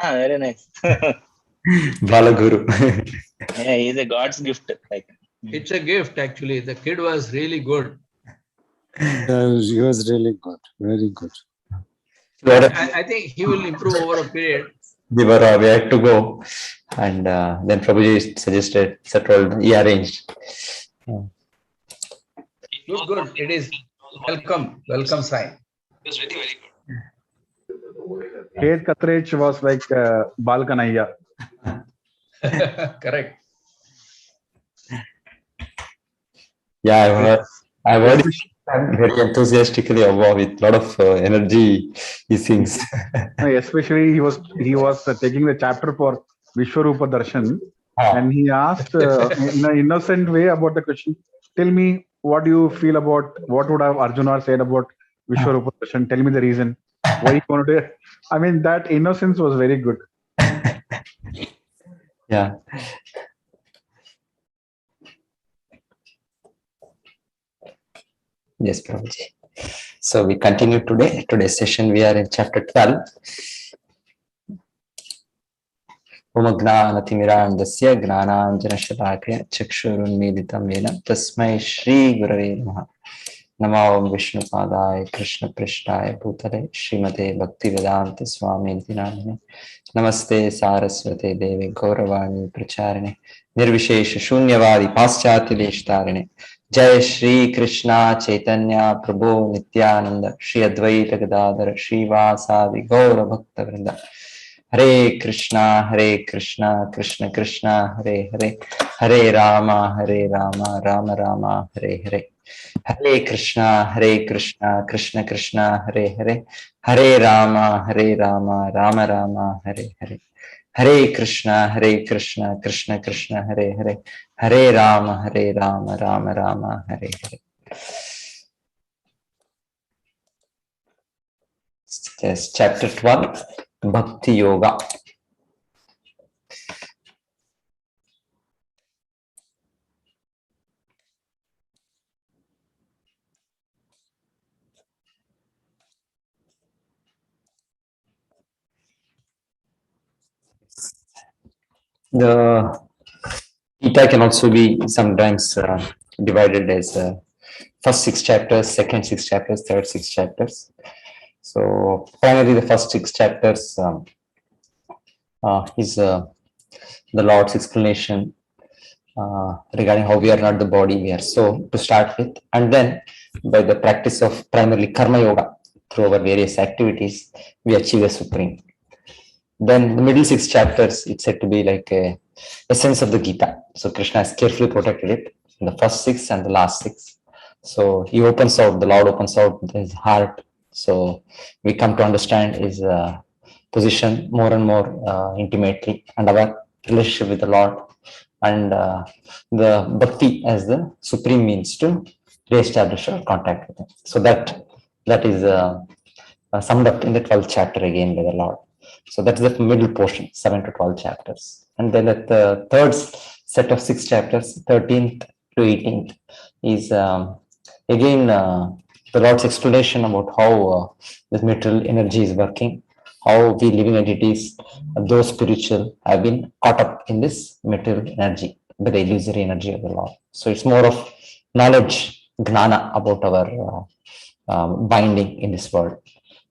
Ah, very nice. Balaguru. Yeah, he's a God's gift. Like It's a gift, actually. The kid was really good. He was really good, very good. I think he will improve over a period. We had to go, and then Prabhuji suggested, settled, he arranged. Good. It is welcome sign. it was very, very good. Kate Kathrich was like Bal Kanhaiya. Correct. Yeah, I've heard him very enthusiastically about with a lot of energy. He sings. Especially he was taking the chapter for Vishwarupa Darshan, and he asked in an innocent way about the question. Tell me what do you feel about what would have Arjuna said about Vishwarupa Darshan? Tell me the reason why you wanted to. I mean, that innocence was very good. Yeah. Yes, Prabhuji. So we continue today. Today's session we are in chapter 12. Omagnaanatimirandasya gnananjanashalakaya chakshurunmilitam yena tasmai Shri Gurave Namaha. Namo Om Vishnu Padaya Krishna Prishtaya Bhutale Srimate Bhaktivedanta Swami Namine. Namaste Saraswate Devi Gauravani Pracharine Nirvishesha Shunyavadi Paschatya Deshtarine. Jai Shri Krishna Chaitanya Prabhu Nityananda Shri Advaita Gadadhara Shri Vasadi Gaura Bhakta Vrinda. Hare Krishna Krishna Krishna Hare Hare Hare Rama Rama Rama Hare Hare. Hare Krishna Krishna Krishna Hare Hare Hare Rama Rama Rama Hare Hare. Hare Krishna Krishna Krishna Hare Hare Hare Rama Rama Rama Hare Hare. Yes, chapter 12, Bhakti Yoga. The Gita can also be sometimes divided as first 6 chapters, second 6 chapters, third 6 chapters. So finally, the first 6 chapters is the Lord's explanation regarding how we are not the body, we are soul to start with, and then by the practice of primarily karma yoga through our various activities, we achieve the supreme. Then the middle 6 chapters, it's said to be like a essence of the Gita. So Krishna has carefully protected it in the first 6 and the last 6. So he opens out, the Lord opens out his heart. So we come to understand his position more and more intimately, and our relationship with the Lord, and the bhakti as the supreme means to re-establish our contact with him. So that is summed up in the 12th chapter again by the Lord. So that's the middle portion, 7 to 12 chapters. And then at the third set of 6 chapters, 13th to 18th, is again the Lord's explanation about how this material energy is working, how we living entities, those spiritual, have been caught up in this material energy by the illusory energy of the Lord. So it's more of knowledge, gnana, about our binding in this world.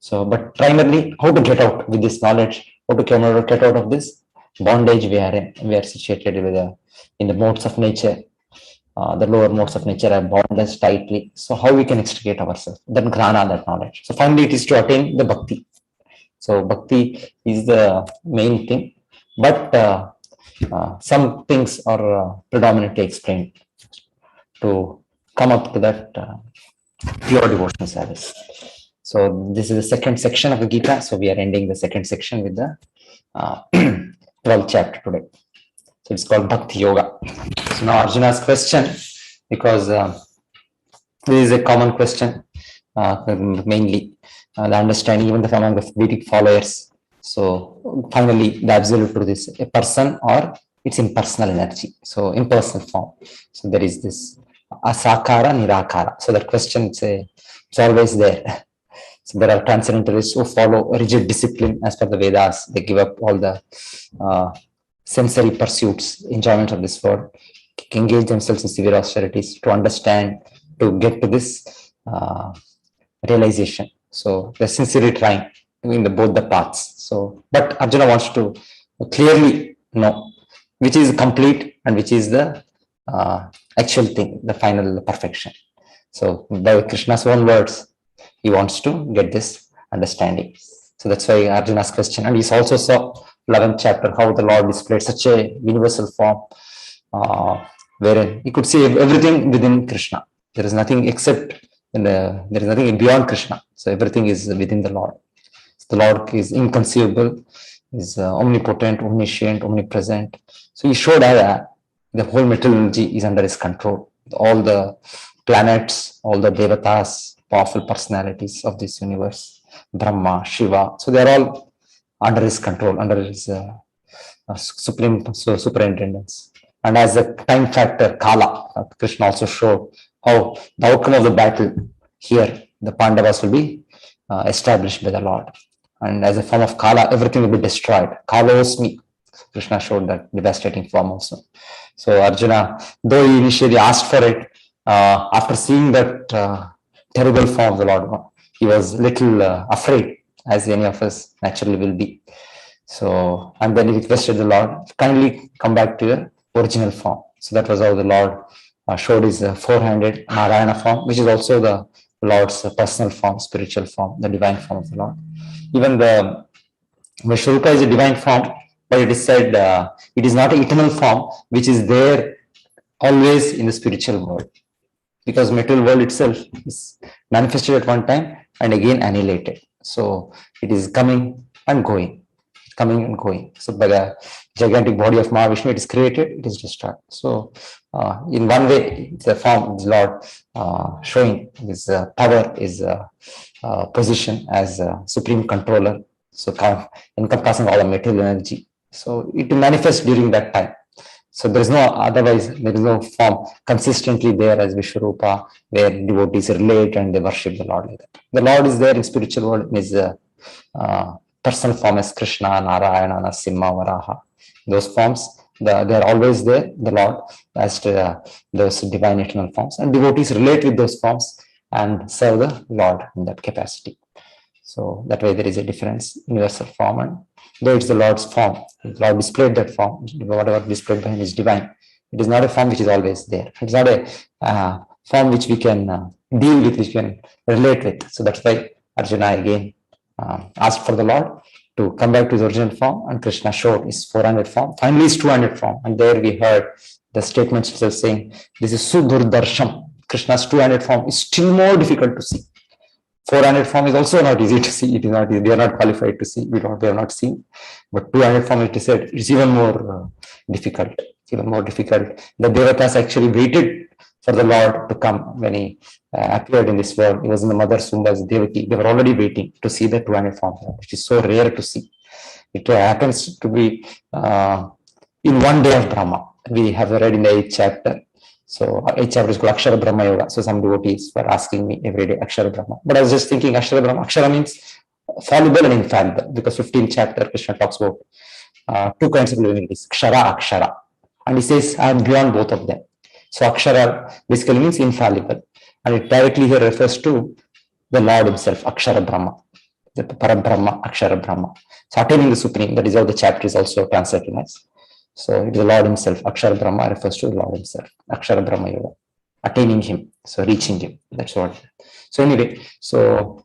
So, but primarily, how to get out with this knowledge, how to get out of this bondage we are in. We are situated with in the modes of nature. The lower modes of nature are bound us tightly. So, how we can extricate ourselves? That gnana, that knowledge. So, finally, it is to attain the bhakti. So, bhakti is the main thing, but some things are predominantly explained to come up to that pure devotional service. So this is the second section of the Gita. So we are ending the second section with the 12th chapter today. So it's called Bhakti Yoga. So now Arjuna's question, because this is a common question, mainly the understanding even among the Vedic followers. So finally, the absolute truth is a person or its impersonal energy. So impersonal form. So there is this asakara, nirakara. So that question, it's always there. So there are transcendentalists who follow rigid discipline as per the Vedas. They give up all the sensory pursuits, enjoyment of this world, engage themselves in severe austerities to understand, to get to this realization. So they're sincerely trying in both the paths. So, but Arjuna wants to clearly know which is complete and which is the actual thing, the final perfection. So by Krishna's own words, he wants to get this understanding. So that's why Arjuna's question. And he also saw 11th chapter, how the Lord displayed such a universal form, wherein he could see everything within Krishna. There is nothing except, there is nothing beyond Krishna. So everything is within the Lord. The Lord is inconceivable, is omnipotent, omniscient, omnipresent. So he showed that the whole material energy is under his control. All the planets, all the devatas, powerful personalities of this universe, Brahma, Shiva. So they are all under his control, under his superintendence. And as a time factor, Kala, Krishna also showed how the outcome of the battle here, the Pandavas will be established by the Lord. And as a form of Kala, everything will be destroyed. Kalosmi, Krishna showed that devastating form also. So Arjuna, though he initially asked for it, after seeing that terrible form of the Lord, he was little afraid, as any of us naturally will be. So, and then he requested the Lord, kindly come back to your original form. So that was how the Lord showed his four-handed Narayana form, which is also the Lord's personal form, spiritual form, the divine form of the Lord. Even the Vishwarupa is a divine form, but it is said it is not an eternal form, which is there always in the spiritual world. Because material world itself is manifested at one time and again annihilated. So it is coming and going, coming and going. So by the gigantic body of Mahavishnu, it is created, it is destroyed. So in one way, it's a form of the Lord showing his power, his position as a supreme controller, so encompassing all the material energy. So it manifests during that time. So there is no, otherwise there is no form consistently there as Vishwarupa, where devotees relate and they worship the Lord like that. The Lord is there in spiritual world in his personal form as Krishna, Narayana, Narasimha, Varaha. Those forms, they are always there, the Lord, as to those divine eternal forms. And devotees relate with those forms and serve the Lord in that capacity. So that way there is a difference, universal form, and though it's the Lord's form, the Lord displayed that form, whatever displayed by him is divine. It is not a form which is always there. It's not a form which we can deal with, which we can relate with. So that's why Arjuna again asked for the Lord to come back to his original form, and Krishna showed his 400 form, finally his 200 form. And there we heard the statements itself saying, this is Sudurdarsham. Krishna's 200 form is still more difficult to see. 400 form is also not easy to see. It is not easy. We are not qualified to see. We have not seen. But 200 form, it is said, it's even more difficult. Even more difficult. The Devatas actually waited for the Lord to come when he appeared in this world. He was in the mother Sumba's Devaki. They were already waiting to see the 200 form, which is so rare to see. It happens to be in one day of Brahma. We have read in the 8th chapter. So 8th chapter is called Akshara Brahma Yoga. So some devotees were asking me every day Akshara Brahma. But I was just thinking Akshara Brahma. Akshara means fallible and infallible, because 15th chapter Krishna talks about two kinds of living entities, Kshara, Akshara. And he says, I am beyond both of them. So Akshara basically means infallible. And it directly here refers to the Lord himself, Akshara Brahma, the Parabrahma, Akshara Brahma. So attaining the Supreme, that is how the chapter is also translated as. So it is the Lord himself. Akshara Brahma refers to the Lord himself. Akshara Brahma Yoga. Attaining him. So reaching him. That's what. So anyway, so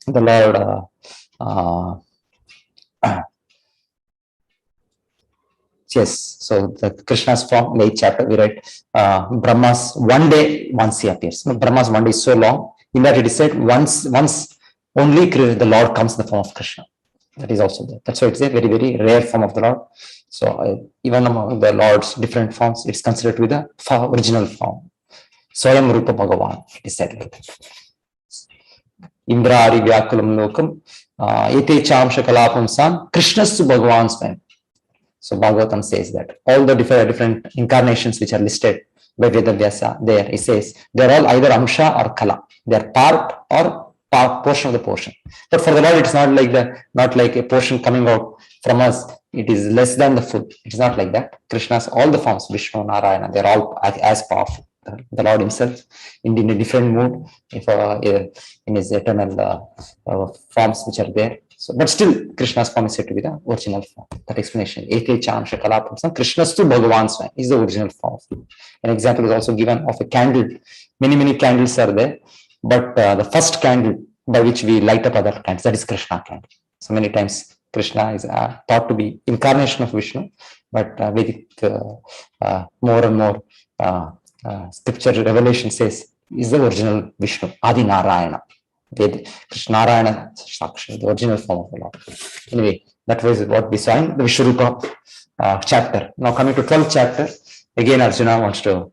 the Lord yes, so the Krishna's form, in the 8th chapter, we read Brahma's one day once he appears. No, Brahma's one day is so long, in that it is said once only the Lord comes in the form of Krishna. That is also there. That's why it's a very, very rare form of the Lord. So even among the Lord's different forms, it's considered to be the original form. Swayam Rupa Bhagavan, it is said. Indrari Vyakulam Lokam, Ete Chamsha Kalapamsam, Krishnastu Bhagavan Swayam. So Bhagavatam says that all the different incarnations which are listed by Vedavyasa, there he says, they are all either Amsha or Kala. They are part or portion of the portion. But for the Lord, it's not like a portion coming out from us. It is less than the full. It's not like that. Krishna's all the forms, Vishnu, Narayana, they're all as powerful. The Lord himself, in a different mood, in his eternal forms which are there. So, but still, Krishna's form is said to be the original form. That explanation. Eke Chansha Kalapamsam, Krishna's to Bhagavan Swayam is the original form. An example is also given of a candle. Many candles are there, but the first candle by which we light up other candles, that is Krishna candle. So many times Krishna is thought to be incarnation of Vishnu, but Vedic more and more scripture revelation says is the original Vishnu, Adi Narayana. Krishna Narayana Sakshi, the original form of the Lord. Anyway, that was what we saw in the Vishwarupa chapter. Now coming to 12th chapter, again Arjuna wants to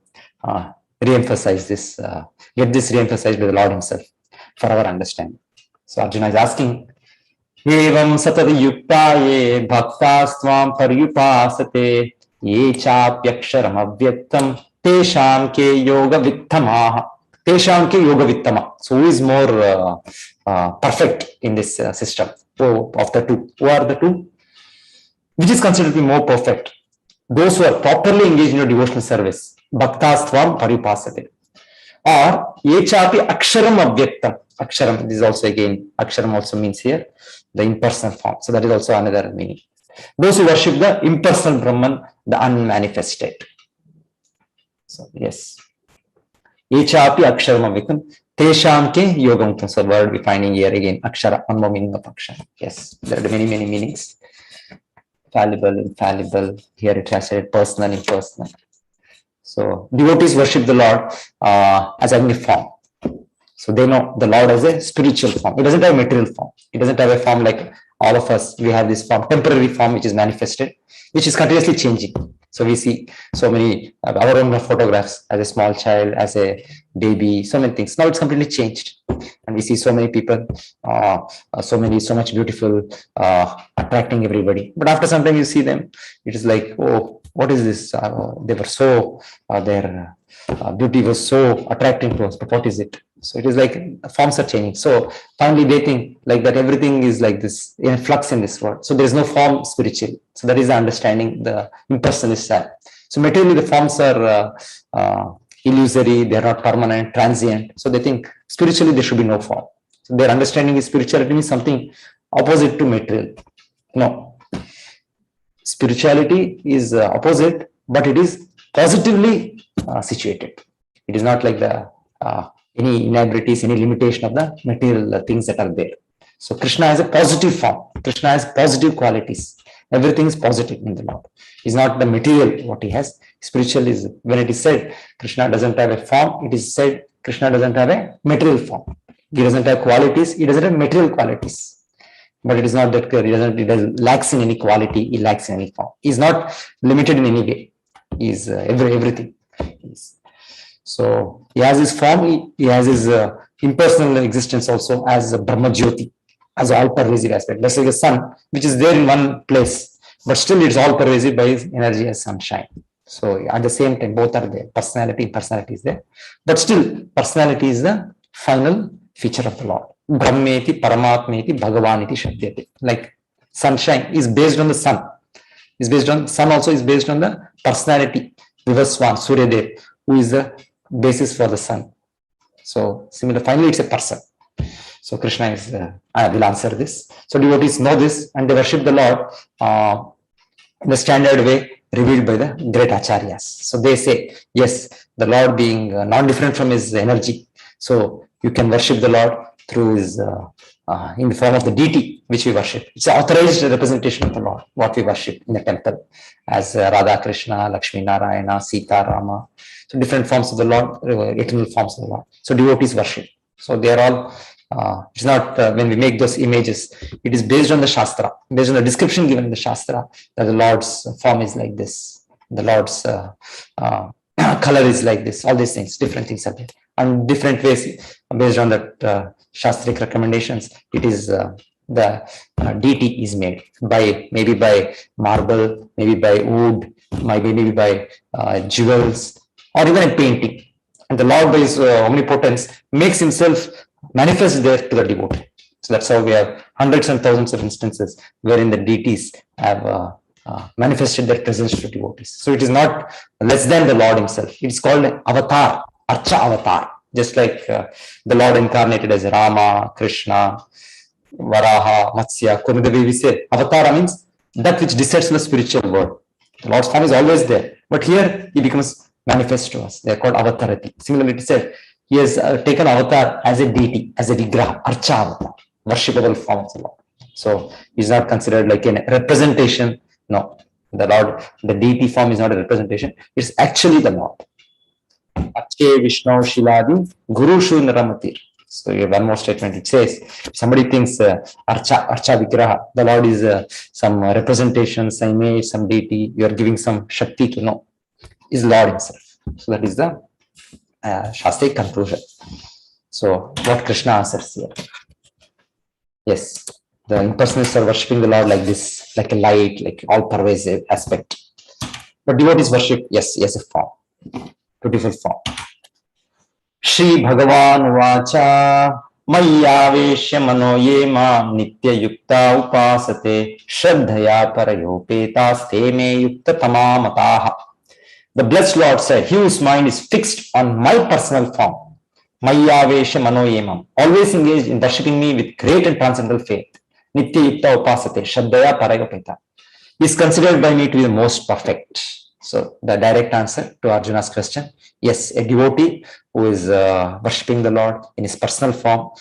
re-emphasize this, get this re-emphasized by the Lord himself for our understanding. So Arjuna is asking, Evam satati yukta ye bhaktasvam paryupasate ye chapyaksharam avyaktam tesham ke yoga vittamaha. Tesham ke yoga vittama. So who is more perfect in this system? So of the two, who are the two? Which is considered to be more perfect? Those who are properly engaged in your devotional service. Bhaktastvam paryupasate. Or yechapi aksharam avyaktam. Aksharam, this is also again, aksharam also means here the impersonal form. So that is also another meaning. Those who worship the impersonal Brahman, the unmanifested. So yes. Yechapi aksharam avyaktam. Tesham ke yogam. So word we finding here again, akshara, one more meaning of akshara. Yes, there are many meanings. Fallible, infallible. Here it has said personal, impersonal. So devotees worship the Lord as any form. So they know the Lord as a spiritual form. It doesn't have a material form. It doesn't have a form like all of us. We have this form, temporary form, which is manifested, which is continuously changing. So we see so many our own photographs as a small child, as a baby, so many things. Now it's completely changed, and we see so many people, so much beautiful, attracting everybody. But after some time, you see them, it is like, oh, what is this? They were so their beauty was so attracting to us, but what is it? So it is like forms are changing. So finally they think like that everything is like this in flux in this world. So there is no form spiritual. So that is the understanding the impersonalist side. So materially the forms are illusory, they are not permanent, transient. So they think spiritually there should be no form. So their understanding is spirituality means something opposite to material. No. Spirituality is opposite, but it is positively situated. It is not like the any inabilities, any limitation of the material things that are there. So Krishna has a positive form. Krishna has positive qualities. Everything is positive in the Lord. It's not the material what he has. Spiritual is when it is said Krishna doesn't have a form. It is said Krishna doesn't have a material form. He doesn't have qualities. He doesn't have material qualities. But it is not that clear. He doesn't lacks in any quality. He lacks in any form. He is not limited in any way. He is everything. So he has his form, he has his impersonal existence also as a Brahma Jyoti, as all pervasive aspect. Let's say the sun, which is there in one place, but still it's all pervasive by his energy as sunshine. So at the same time, both are there. Personality is there, but still personality is the final feature of the Lord. Brahmeti, Paramatmeti, Bhagavaniti Shabdyate. Like sunshine is based on the sun. Sun also is based on the personality. Vivaswan, Suryadev, who is the basis for the sun. So similar, finally it's a person. So Krishna is, I will answer this. So devotees know this and they worship the Lord in the standard way revealed by the great acharyas. So they say, yes, the Lord being non-different from his energy. So you can worship the Lord through his, in the form of the deity which we worship. It's an authorized representation of the Lord, what we worship in the temple as Radha Krishna, Lakshmi Narayana, Sita Rama. So different forms of the Lord, eternal forms of the Lord. So devotees worship. So they are all, it's not when we make those images, it is based on the Shastra, based on the description given in the Shastra that the Lord's form is like this, the Lord's color is like this, all these things, different things are there. And different ways based on that Shastric recommendations, it is the deity is made by maybe by marble, maybe by wood, maybe by jewels, or even a painting. And the Lord by his omnipotence makes himself manifest there to the devotee. So that's how we have hundreds and thousands of instances wherein the deities have manifested their presence to devotees. So it is not less than the Lord himself. It is called avatar, Archa avatar. Just like the Lord incarnated as Rama, Krishna, Varaha, Matsya, Kurmadevi, we say avatar means that which descends in the spiritual world. The Lord's form is always there, but here he becomes manifest to us. They are called avatarati. Similarly, it said he has taken avatar as a deity, as a vigraha, Archa avatar, worshipable form of the Lord. So he's not considered like a representation. No, the Lord, the deity form is not a representation. It's actually the Lord. Ache Vishnu Shiladi Guru Shu Naramatir. So you have one more statement. It says, if somebody thinks Archa Vigraha, the Lord is some representation, some image, some deity, you are giving some Shakti to know, is Lord himself. So that is the Shastric conclusion. So what Krishna answers here. Yes, the impersonalists are worshipping the Lord like this, like a light, like all pervasive aspect. But devotees worship, yes, a form, beautiful form. Shri Bhagavan Vacha Mayyaveshya Mano Ye Mam Nitya Yukta Upasate Shraddhaya Parayopeta Ste Me Yukta Tamamataha. The blessed Lord said, he whose mind is fixed on my personal form, Mayyaveshya Mano Ye Mam, always engaged in worshipping me with great and transcendental faith, Nitya Yukta Upasate Shraddhaya Parayopeta, is considered by me to be the most perfect. So the direct answer to Arjuna's question, yes, a devotee who is worshipping the Lord in his personal form,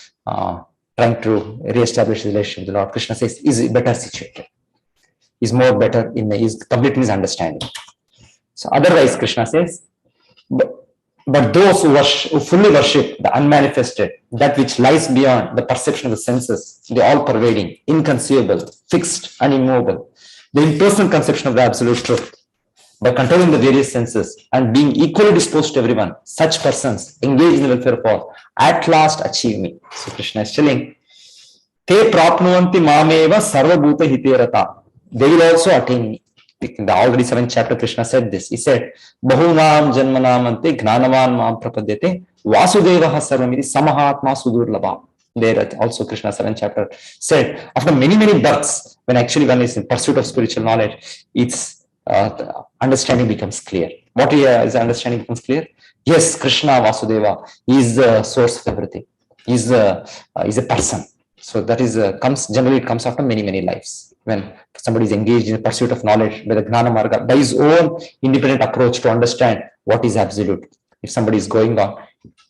trying to re-establish the relationship with the Lord, Krishna says, is better situated, is more better, is complete in his understanding. So otherwise, Krishna says, but those who fully worship the unmanifested, that which lies beyond the perception of the senses, the all-pervading, inconceivable, fixed, and immovable, the impersonal conception of the absolute truth, by controlling the various senses and being equally disposed to everyone, such persons engaged in the welfare of all, at last achieve me. So Krishna is telling, Te prapnuvanti mameva sarvabhuta hiterata. They will also attain me. In the already 7th chapter, Krishna said this. He said, Bahunam janmanamante gnanavan mam prapadyate vasudevaha sarvamiti samahatma sudurlabha. There also Krishna 7th chapter said, after many, many births, when actually one is in pursuit of spiritual knowledge, its understanding becomes clear. What is understanding becomes clear? Yes, Krishna Vasudeva is the source of everything. Is a person. So that is generally it comes after many, many lives. When somebody is engaged in the pursuit of knowledge by the Gnana Marga, by his own independent approach to understand what is absolute. If somebody is going on,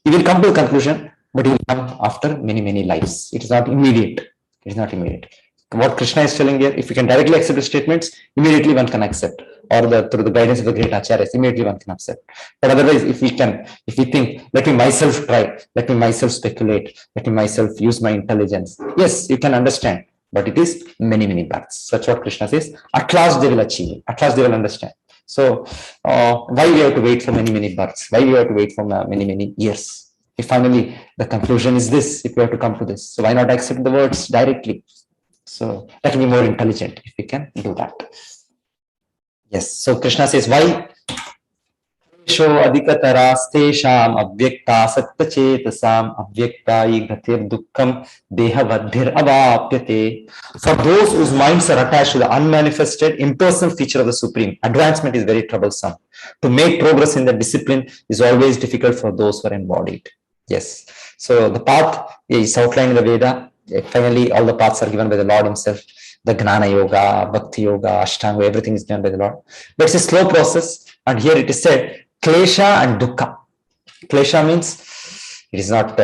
he will come to a conclusion, but he will come after many, many lives. It is not immediate. It is not immediate. What Krishna is telling here, if you can directly accept the statements, immediately one can accept, or through the guidance of the great acharyas, immediately one can accept. But otherwise, if we think, let me myself try, let me myself speculate, let me myself use my intelligence. Yes, you can understand, but it is many, many births. That's what Krishna says. At last they will achieve it. At last they will understand. So why we have to wait for many, many births? Why we have to wait for many, many years? If finally the conclusion is this, if we have to come to this, so why not accept the words directly? So that will be more intelligent if we can do that. Yes. So Krishna says, why? Adhikatarastesham avyakta sattachetasam avyaktai gatir dukkham dehavadhir avapyate. For those whose minds are attached to the unmanifested, impersonal feature of the Supreme, advancement is very troublesome. To make progress in the discipline is always difficult for those who are embodied. Yes. So the path is outlined in the Veda. Finally, all the paths are given by the Lord himself. The Gnana Yoga, Bhakti Yoga, Ashtanga, everything is given by the Lord. But it's a slow process. And here it is said, Klesha and Dukkha. Klesha means it is not,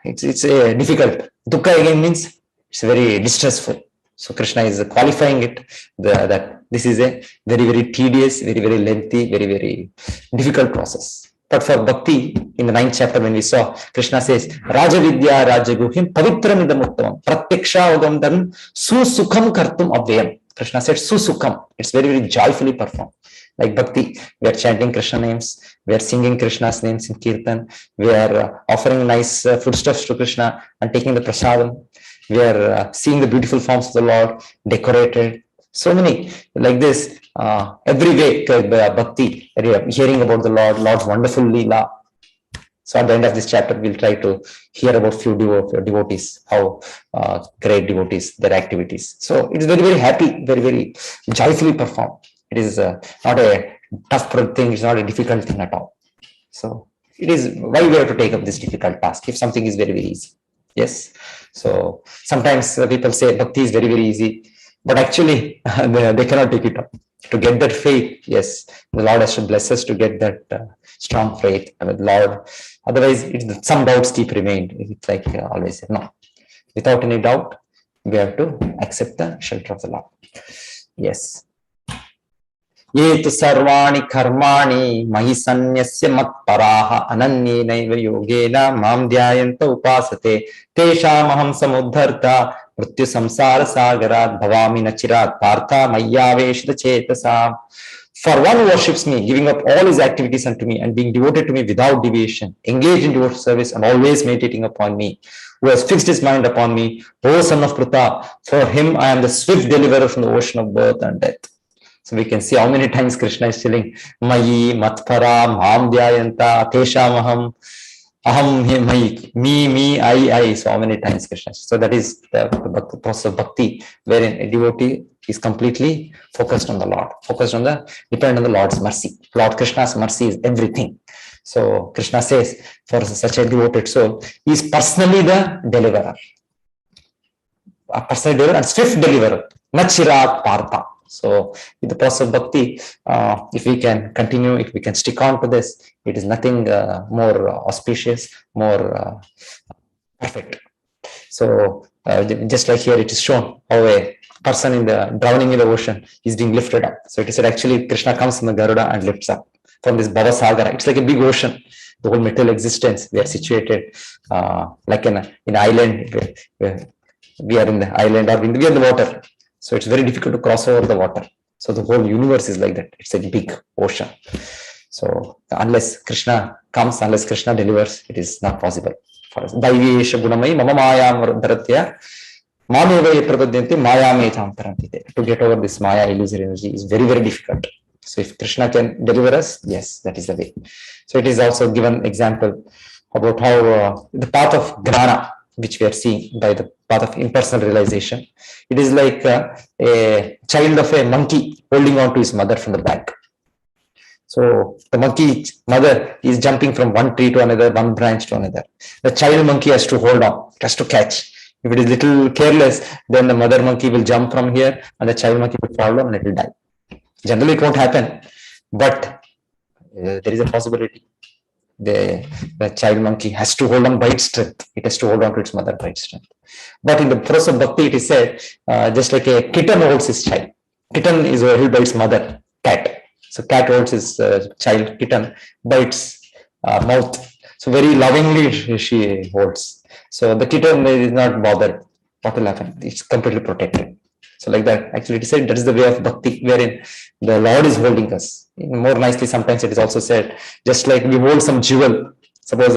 it's difficult. Dukkha again means it's very distressful. So Krishna is qualifying it, that this is a very, very tedious, very, very lengthy, very, very difficult process. But for bhakti, in the 9th chapter, when we saw, Krishna says, Raja Vidya Raja Guhim Pavitram Idamuttam Pratyaksha Udam Dharm Susukham Kartum Avyam. Krishna said Susukham. It's very, very joyfully performed. Like bhakti, we are chanting Krishna names, we are singing Krishna's names in Kirtan, we are offering nice foodstuffs to Krishna and taking the prasadam, we are seeing the beautiful forms of the Lord decorated. So many like this. Every way, bhakti, hearing about the Lord, Lord's wonderful Leela. So at the end of this chapter, we'll try to hear about few devotees, how great devotees, their activities. So it is very, very happy, very, very joyfully performed. It is not a tough thing. It's not a difficult thing at all. So it is why we have to take up this difficult task if something is very, very easy. Yes. So sometimes people say bhakti is very, very easy, but actually they cannot take it up. To get that faith, yes, the Lord has to bless us to get that strong faith with Lord. Otherwise, some doubts keep remained. It's like always, no. Without any doubt, we have to accept the shelter of the Lord. Yes. ये तु सर्वाणि कर्माणि मयि सन्न्यस्य मत्पराः अनन्येनैव योगेन मां ध्यायन्त उपासते तेषामहं समुद्धर्ता मृत्यु संसार सागरात् भवामि न चिरात् पार्थ मय्यावेशित चेतसा. For one who worships me, giving up all his activities unto me and being devoted to me without deviation, engaged in devoted service and always meditating upon me, who has fixed his mind upon me, O son of Pritha, for him I am the swift deliverer from the ocean of birth and death. So we can see how many times Krishna is telling Mayi, Matpara, Mam Dhyayanta, Teshamaham, Aham, Mayi, me, I. So how many times Krishna? So that is the process of bhakti, wherein a devotee is completely focused on the Lord, dependent on the Lord's mercy. Lord Krishna's mercy is everything. So Krishna says, for such a devoted soul, he is personally the deliverer. A personal deliverer and swift deliverer. Nachirat Partha. So with the process of bhakti, if we can continue, if we can stick on to this, it is nothing more auspicious, more perfect. So just like here it is shown how a person in the drowning in the ocean is being lifted up. So it is said actually Krishna comes from the Garuda and lifts up from this Bhavasagara. It's like a big ocean. The whole material existence, we are situated like in an island. We are in the island or we are in the water. So it's very difficult to cross over the water. So the whole universe is like that. It's a big ocean. So unless Krishna comes, unless Krishna delivers, it is not possible for us. Daivesha gunamai mama mayam dharatya mameva prapadyante mayametam tarantite. To get over this maya illusory energy is very, very difficult. So if Krishna can deliver us, yes, that is the way. So it is also given example about how the path of gnana, which we are seeing by the path of impersonal realization, it is like a child of a monkey holding on to his mother from the back. So the monkey mother is jumping from one tree to another, one branch to another. The child monkey has to hold on, has to catch. If it is little careless, then the mother monkey will jump from here and the child monkey will fall down and it will die. Generally, it won't happen, but there is a possibility. The child monkey has to hold on by its strength. It has to hold on to its mother by its strength. But in the process of bhakti, it is said, just like a kitten holds his child. Kitten is held by its mother, cat. So cat holds his child, kitten, by its mouth. So very lovingly she holds. So the kitten is not bothered. What will happen? It's completely protected. So like that, actually it is said that is the way of bhakti, wherein the Lord is holding us. More nicely, sometimes it is also said, just like we hold some jewel. Suppose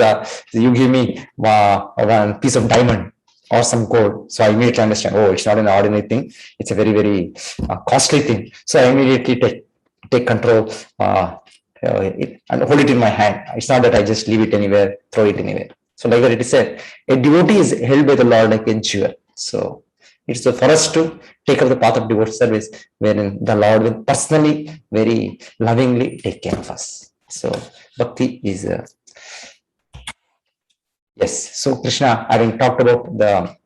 you give me one piece of diamond or some gold. So I immediately understand, oh, it's not an ordinary thing. It's a very, very costly thing. So I immediately take control and hold it in my hand. It's not that I just leave it anywhere, throw it anywhere. So like that it is said, a devotee is held by the Lord like a jewel. So it's for us to take up the path of devoted service, wherein the Lord will personally, very lovingly take care of us. So bhakti is yes. So Krishna, having talked about the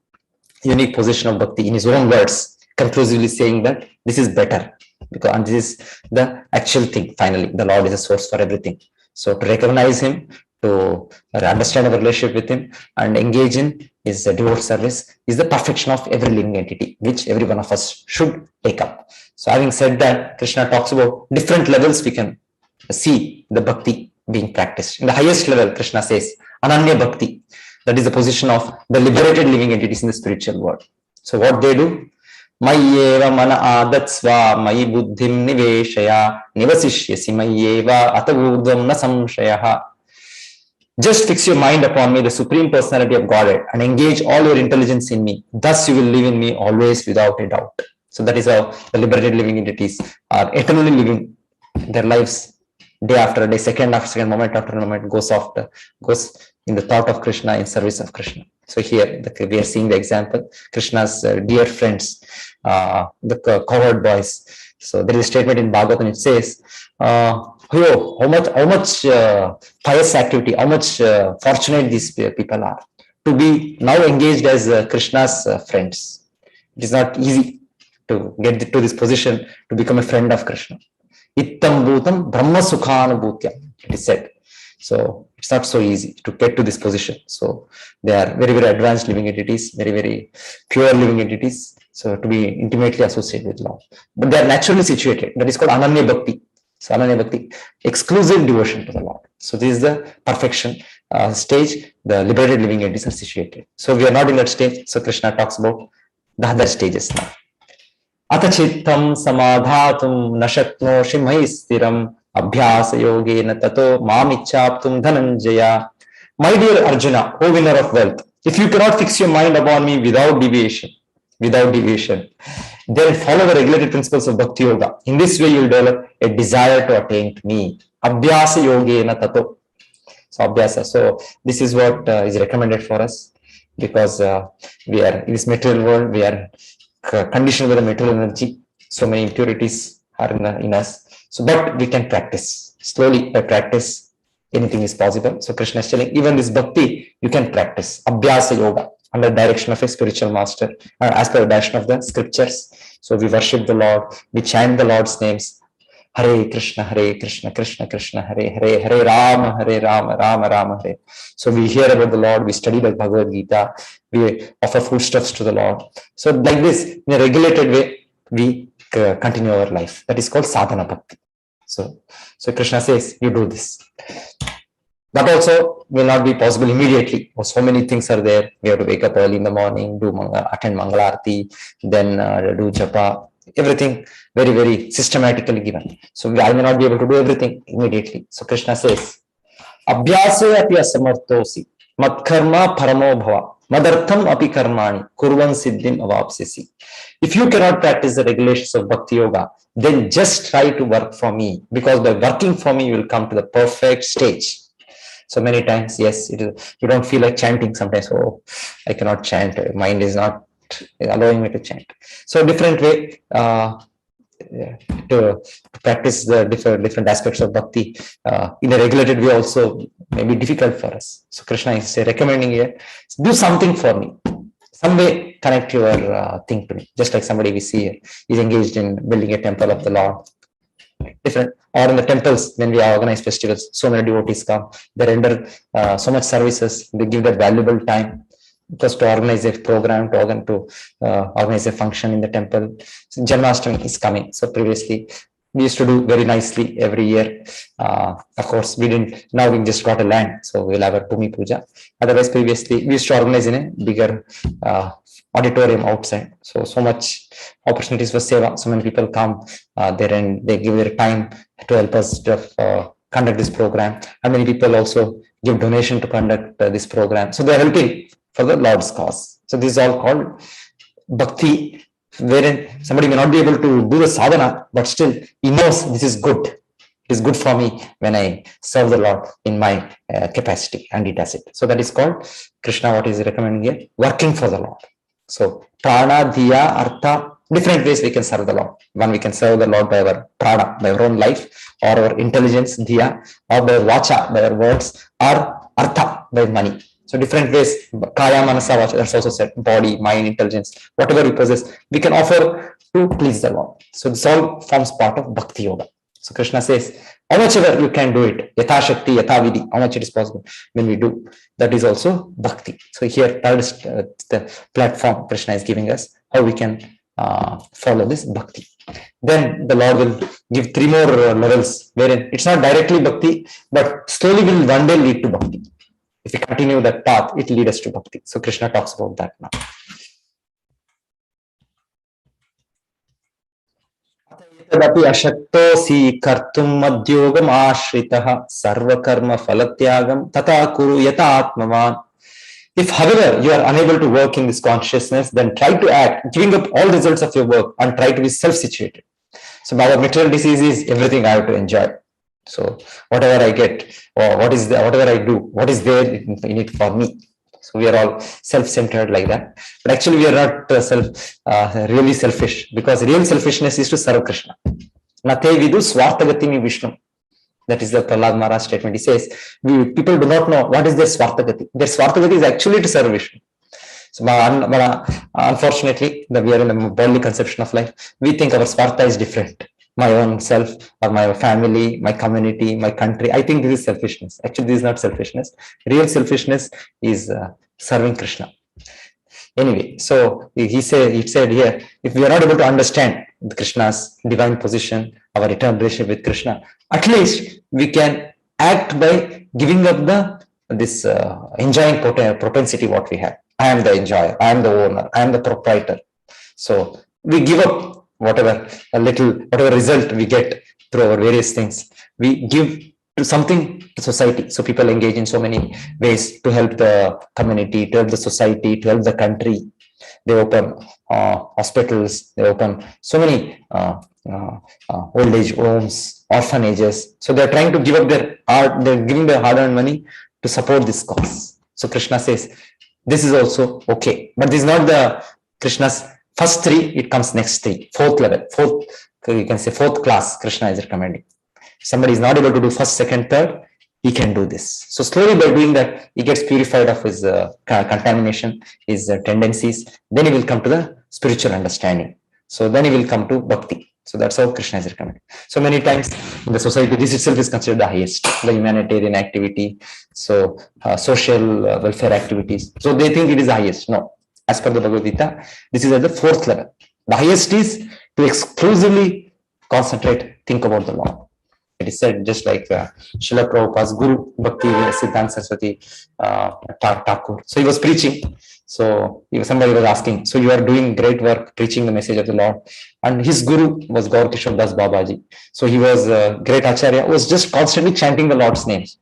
unique position of bhakti in his own words, conclusively saying that this is better, because and this is the actual thing. Finally, the Lord is a source for everything. So to recognize him, to understand our relationship with him and engage in his devoted service is the perfection of every living entity, which every one of us should take up. So having said that, Krishna talks about different levels we can see the bhakti being practiced. In the highest level, Krishna says, Ananya Bhakti. That is the position of the liberated living entities in the spiritual world. So what they do? Mayyeva mana adatsva mayi buddhim niveshaya nivasishyasi mayyeva atavurdvam na samshayaha. Just fix your mind upon me, the Supreme Personality of Godhead, and engage all your intelligence in me. Thus you will live in me always without a doubt. So that is how the liberated living entities are eternally living their lives day after day, second after second, moment after moment goes in the thought of Krishna, in service of Krishna. So here we are seeing the example, Krishna's dear friends, the cowherd boys. So there is a statement in Bhagavatam, it says, how much pious activity, how much fortunate these people are to be now engaged as Krishna's friends. It is not easy to get to this position, to become a friend of Krishna. Ittam bhutam brahma sukhanubhutya, it is said. So it's not so easy to get to this position. So they are very, very advanced living entities, very, very pure living entities. So to be intimately associated with Lord. But they are naturally situated. That is called Ananya Bhakti. So Ananya Bhakti, exclusive devotion to the Lord. So this is the perfection stage. The liberated living entities are situated. So we are not in that stage. So Krishna talks about the other stages now. Atachittam samadhatum nashaknoshi maistiram abhyasa yogena tato mamichaptum dhananjaya. My dear Arjuna, O winner of wealth, if you cannot fix your mind upon me without deviation, then follow the regulated principles of Bhakti Yoga. In this way, you will develop a desire to attain to me. Abhyasa yogena tato. So abhyasa. So this is what is recommended for us, because we are in this material world, we are conditioned with the material energy. So many impurities are in us. So, but we can practice slowly. By practice, anything is possible. So Krishna is telling, even this bhakti, you can practice Abhyasa yoga under direction of a spiritual master, as per the direction of the scriptures. So we worship the Lord, we chant the Lord's names. Hare Krishna, Krishna Krishna, Hare Hare, Hare Rama, Rama Rama, Hare. So we hear about the Lord, we study the Bhagavad Gita, we offer foodstuffs to the Lord. So like this, in a regulated way, we continue our life. That is called sadhana bhakti. So Krishna says, you do this. That also will not be possible immediately. So many things are there. We have to wake up early in the morning, attend Mangalarti, then do japa, everything very, very systematically given. So I may not be able to do everything immediately. So Krishna says, Abhyase api asamartosi, matkarma paramo bhava, madartham api karmani, kurvan siddhim avapsisi. If you cannot practice the regulations of Bhakti Yoga, then just try to work for me, because by working for me, you will come to the perfect stage. So many times, yes, you don't feel like chanting sometimes. Oh, I cannot chant. Mind is not allowing me to chant. So different way to practice the different aspects of bhakti in a regulated way also may be difficult for us. So Krishna is recommending here, do something for me. Some way connect your thing to me. Just like somebody we see here is engaged in building a temple of the Lord. Different, or in the temples when we organize festivals, so many devotees come, they render so much services, they give their valuable time just to organize a program, to organize a function in the temple. So Janmashtami is coming. So previously we used to do very nicely every year. Of course, we didn't. Now we just got a land, so we'll have a Bhumi Puja. Otherwise, previously we used to organize in a bigger auditorium outside. So much opportunities for seva. So many people come there and they give their time to help us to conduct this program. And many people also give donation to conduct this program. So they are helping for the Lord's cause. So this is all called bhakti, wherein somebody may not be able to do the sadhana, but still he knows this is good. It is good for me when I serve the Lord in my capacity, and he does it. So that is called Krishna, what is recommending here, working for the Lord. So prana, dhiya, artha, different ways we can serve the Lord. One, we can serve the Lord by our prana, by our own life, or our intelligence, dhiya, or by vacha, by our words, or artha, by money. So different ways, kaya, manasa, vacha, that's also said, body, mind, intelligence, whatever we possess, we can offer to please the Lord. So this all forms part of Bhakti Yoga. So Krishna says, how much ever you can do it, yatha shakti, yatha vidhi, how much it is possible, when we do, that is also Bhakti. So here, that is the platform Krishna is giving us, how we can follow this Bhakti. Then the Lord will give 3 more levels, wherein it's not directly Bhakti, but slowly will one day lead to Bhakti. If we continue that path, it will lead us to Bhakti. So Krishna talks about that now. Tadapi ashaktosi kartum madhyogam ashritaha sarva karma phalatyagam tata kuru yata atmavan. If, however, you are unable to work in this consciousness, then try to act, giving up all results of your work, and try to be self-situated. So our material disease is everything I have to enjoy. So whatever I get, or whatever I do, what is there in it for me? So we are all self-centered like that. But actually, we are not really selfish, because real selfishness is to serve Krishna. Nate vidu swarthagatimi Vishnu. That is the Prahlad Maharaj statement. He says, people do not know what is their swarthagati. Their swarthagati is actually to serve Vishnu. So, unfortunately, we are in a bodily conception of life. We think our swartha is different. My own self, or my family, my community, my country. I think this is selfishness. Actually, this is not selfishness. Real selfishness is serving Krishna. Anyway, so he said here, if we are not able to understand Krishna's divine position, our eternal relationship with Krishna, at least we can act by giving up this enjoying propensity what we have. I am the enjoyer, I am the owner, I am the proprietor. So we give up whatever result we get through our various things. We give to something to society. So people engage in so many ways to help the community, to help the society, to help the country. They open hospitals, they open so many old age homes, orphanages. So they're trying to give up they're giving their hard-earned money to support this cause. So Krishna says, this is also okay. But this is not the Krishna's first three, it comes next three, fourth level, you can say fourth class, Krishna is recommending. Somebody is not able to do first, second, third, he can do this. So slowly by doing that, he gets purified of his contamination, his tendencies. Then he will come to the spiritual understanding. So then he will come to bhakti. So that's how Krishna is recommended. So many times in the society, this itself is considered the highest, the humanitarian activity, so social welfare activities. So they think it is the highest. No, as per the Bhagavad Gita, this is at the fourth level. The highest is to exclusively concentrate, think about the Lord. It is said just like Srila Prabhupada's Guru Bhakti Siddhanta Saraswati Thakur. So he was preaching. So somebody was asking, so you are doing great work preaching the message of the Lord. And his Guru was Gaur Kishore Das Babaji. So he was a great Acharya, was just constantly chanting the Lord's names,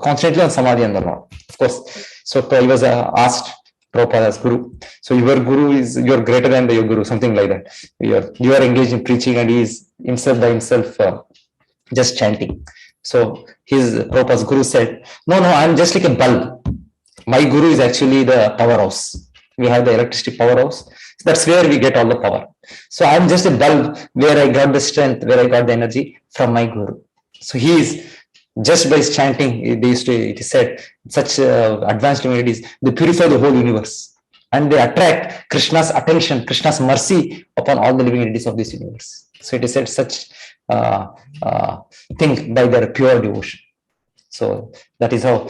constantly on Samadhi on the Lord, of course. So he was asked, Prabhupada's Guru. So your Guru you're greater than your Guru, something like that. You are engaged in preaching and he is himself by himself just chanting. So Prabhupada's Guru said, no, I'm just like a bulb. My Guru is actually the powerhouse. We have the electricity powerhouse. So that's where we get all the power. So I'm just a bulb where I got the strength, where I got the energy from my Guru. So he is just by chanting, it is said, such advanced divinities, they purify the whole universe. And they attract Krishna's attention, Krishna's mercy upon all the living entities of this universe. So it is said such thing by their pure devotion. So that is how,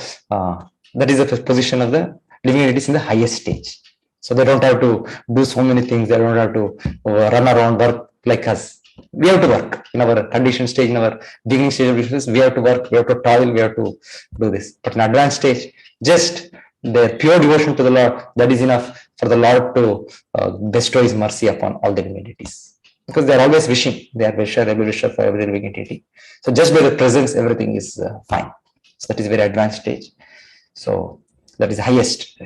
that is the position of the living entities in the highest stage. So they don't have to do so many things. They don't have to run around, work like us. We have to work in our conditioned stage, in our beginning stage of business. We have to work, we have to toil, we have to do this. But in advanced stage, just their pure devotion to the Lord, that is enough for the Lord to bestow his mercy upon all the living entities. Because they are always wishing, they are every wisher for every living entity. So just by the presence, everything is fine. So that is very advanced stage. So that is the highest.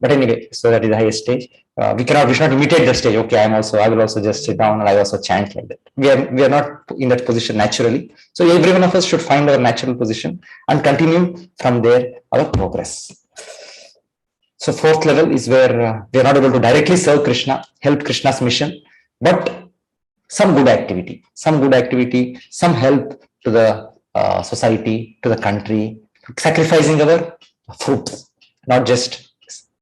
But anyway, so that is the highest stage. We should not imitate that stage. Okay, I will also just sit down and I also chant like that. We are not in that position naturally. So every one of us should find our natural position and continue from there our progress. So fourth level is where we are not able to directly serve Krishna, help Krishna's mission, but some good activity, some help to the society, to the country, sacrificing our fruits, not just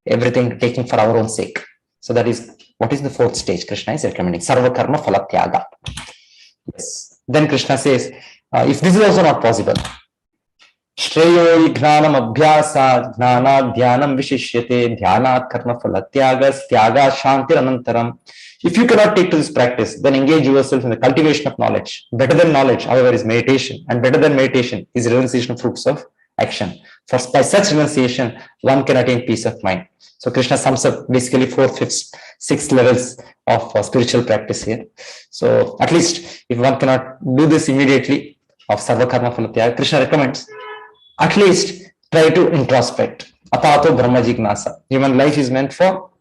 everything taking for our own sake. So that is what is the fourth stage Krishna is recommending, Sarva Karma Phala Tyaga. Yes. Then Krishna says, if this is also not possible, Shreyo Gnanam Abhyasa Gnana Dhyanam Vishishyate Dhyanat Karma Phala Tyagas Tyaga Shantir Anantaram. If you cannot take to this practice, then engage yourself in the cultivation of knowledge. Better than knowledge, however, is meditation, and better than meditation is renunciation of fruits of action. For by such renunciation, one can attain peace of mind. So Krishna sums up basically 4th, 5th, 6th levels of spiritual practice here. So at least if one cannot do this immediately of Sarva Karma Phala Tyaga, Krishna recommends at least try to introspect. Atato Brahma Jignasa. Human life is meant for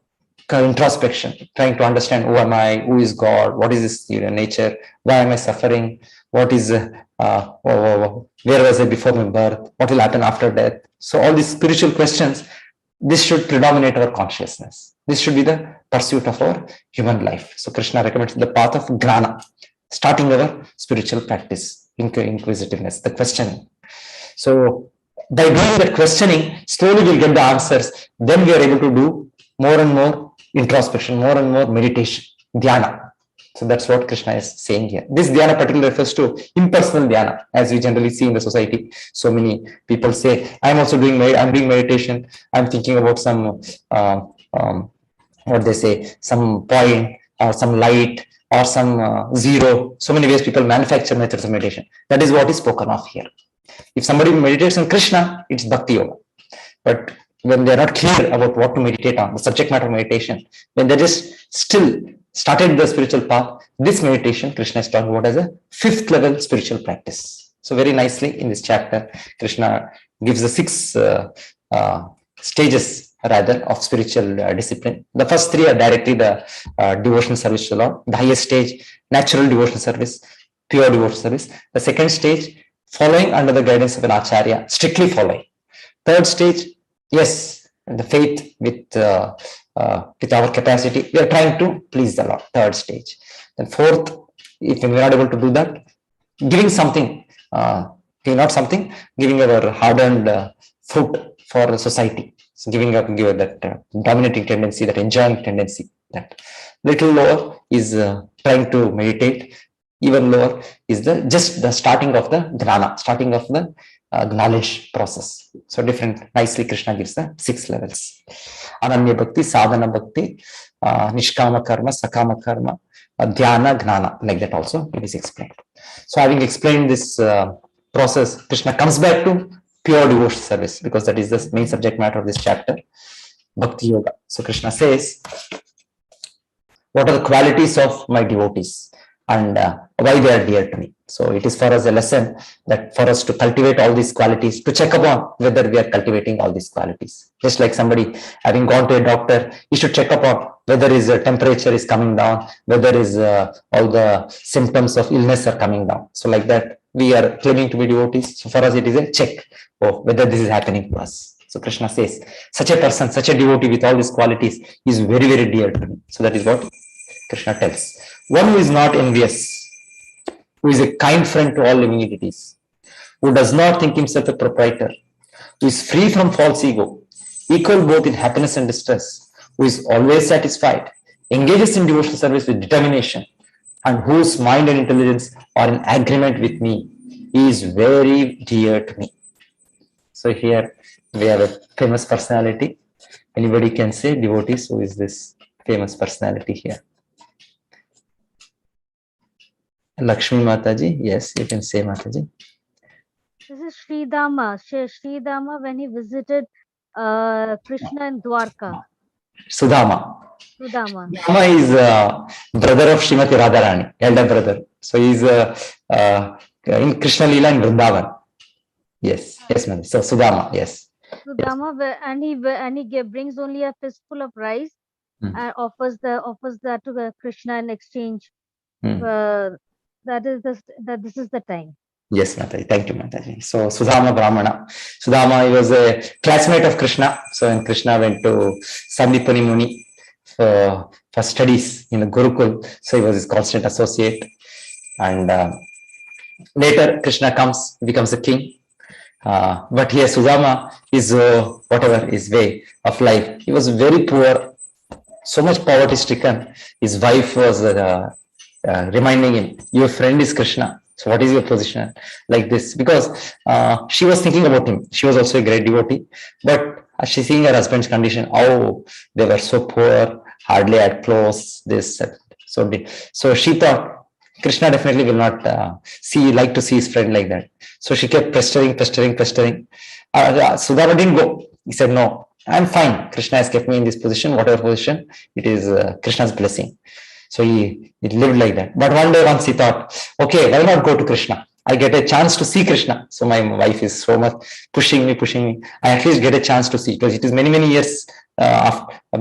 introspection, trying to understand who am I, who is God, what is this nature, why am I suffering, what is, where was I before my birth, what will happen after death. So all these spiritual questions, this should predominate our consciousness. This should be the pursuit of our human life. So Krishna recommends the path of gnana, starting our spiritual practice, inquisitiveness, the questioning. So by doing that questioning, slowly we'll get the answers. Then we are able to do more and more introspection, more and more meditation, dhyana. So that's what Krishna is saying here. This dhyana particularly refers to impersonal dhyana, as we generally see in the society. So many people say, I'm also doing meditation. I'm thinking about some, what they say, some point or some light or some zero. So many ways people manufacture methods of meditation. That is what is spoken of here. If somebody meditates on Krishna, it's bhakti yoga. But when they're not clear about what to meditate on, the subject matter of meditation, when they just still started the spiritual path, this meditation Krishna is talking about as a 5th level spiritual practice. So very nicely in this chapter, Krishna gives the 6 stages rather of spiritual discipline. The first 3 are directly the devotional service to the Lord. The highest stage, natural devotional service, pure devotional service. The second stage, following under the guidance of an acharya, strictly following. Third stage, yes, the faith with our capacity, we are trying to please the Lord. Third stage. Then fourth, if we are not able to do that, giving something, giving our hard-earned food for society. So give that dominating tendency, that enjoying tendency. That little lower is trying to meditate. Even lower is just the starting of the gnana, starting of the knowledge process. So different, nicely Krishna gives the 6 levels. Ananya bhakti, sadhana bhakti, nishkama karma, sakama karma, dhyana, gnana, like that also it is explained. So having explained this process, Krishna comes back to pure devotional service, because that is the main subject matter of this chapter, bhakti yoga. So Krishna says, what are the qualities of my devotees and why they are dear to me? So it is for us a lesson that for us to cultivate all these qualities, to check upon whether we are cultivating all these qualities. Just like somebody having gone to a doctor, he should check upon whether his temperature is coming down, whether his all the symptoms of illness are coming down. So like that, we are claiming to be devotees. So for us, it is a check of whether this is happening to us. So Krishna says, such a person, such a devotee with all these qualities is very, very dear to me. So that is what Krishna tells. One who is not envious, who is a kind friend to all living entities, who does not think himself a proprietor, who is free from false ego, equal both in happiness and distress, who is always satisfied, engages in devotional service with determination, and whose mind and intelligence are in agreement with me, he is very dear to me. So here we have a famous personality. Anybody can say devotees, who is this famous personality here? Lakshmi Mataji, yes, you can say Mataji. This is Sridama. Sridama when he visited Krishna in Dwarka. Sudama. Sudama. Sudama is brother of Srimati Radharani, elder brother. So he is in Krishna Leela in Vrindavan. Yes, yes, ma'am. So Sudama, yes. Sudama, yes. and he brings only a fistful of rice and offers that to Krishna in exchange. This is the time. Yes, Mataji. Thank you, Mataji. So Sudama Brahmana. Sudama, he was a classmate of Krishna. So when Krishna went to Sandipani Muni for studies in the Gurukul, so he was his constant associate. And later Krishna becomes a king. But here Sudama is whatever his way of life. He was very poor, so much poverty stricken. His wife was reminding him, your friend is Krishna. So what is your position like this? Because she was thinking about him. She was also a great devotee, but she seeing her husband's condition, oh, they were so poor, hardly had clothes, this. So she thought Krishna definitely will not like to see his friend like that. So she kept pestering. Sudama didn't go. He said, no, I'm fine. Krishna has kept me in this position, whatever position, it is Krishna's blessing. So he lived like that. But one day once he thought, okay, why not go to Krishna? I get a chance to see Krishna. So my wife is so much pushing me. I at least get a chance to see, because it is many, many years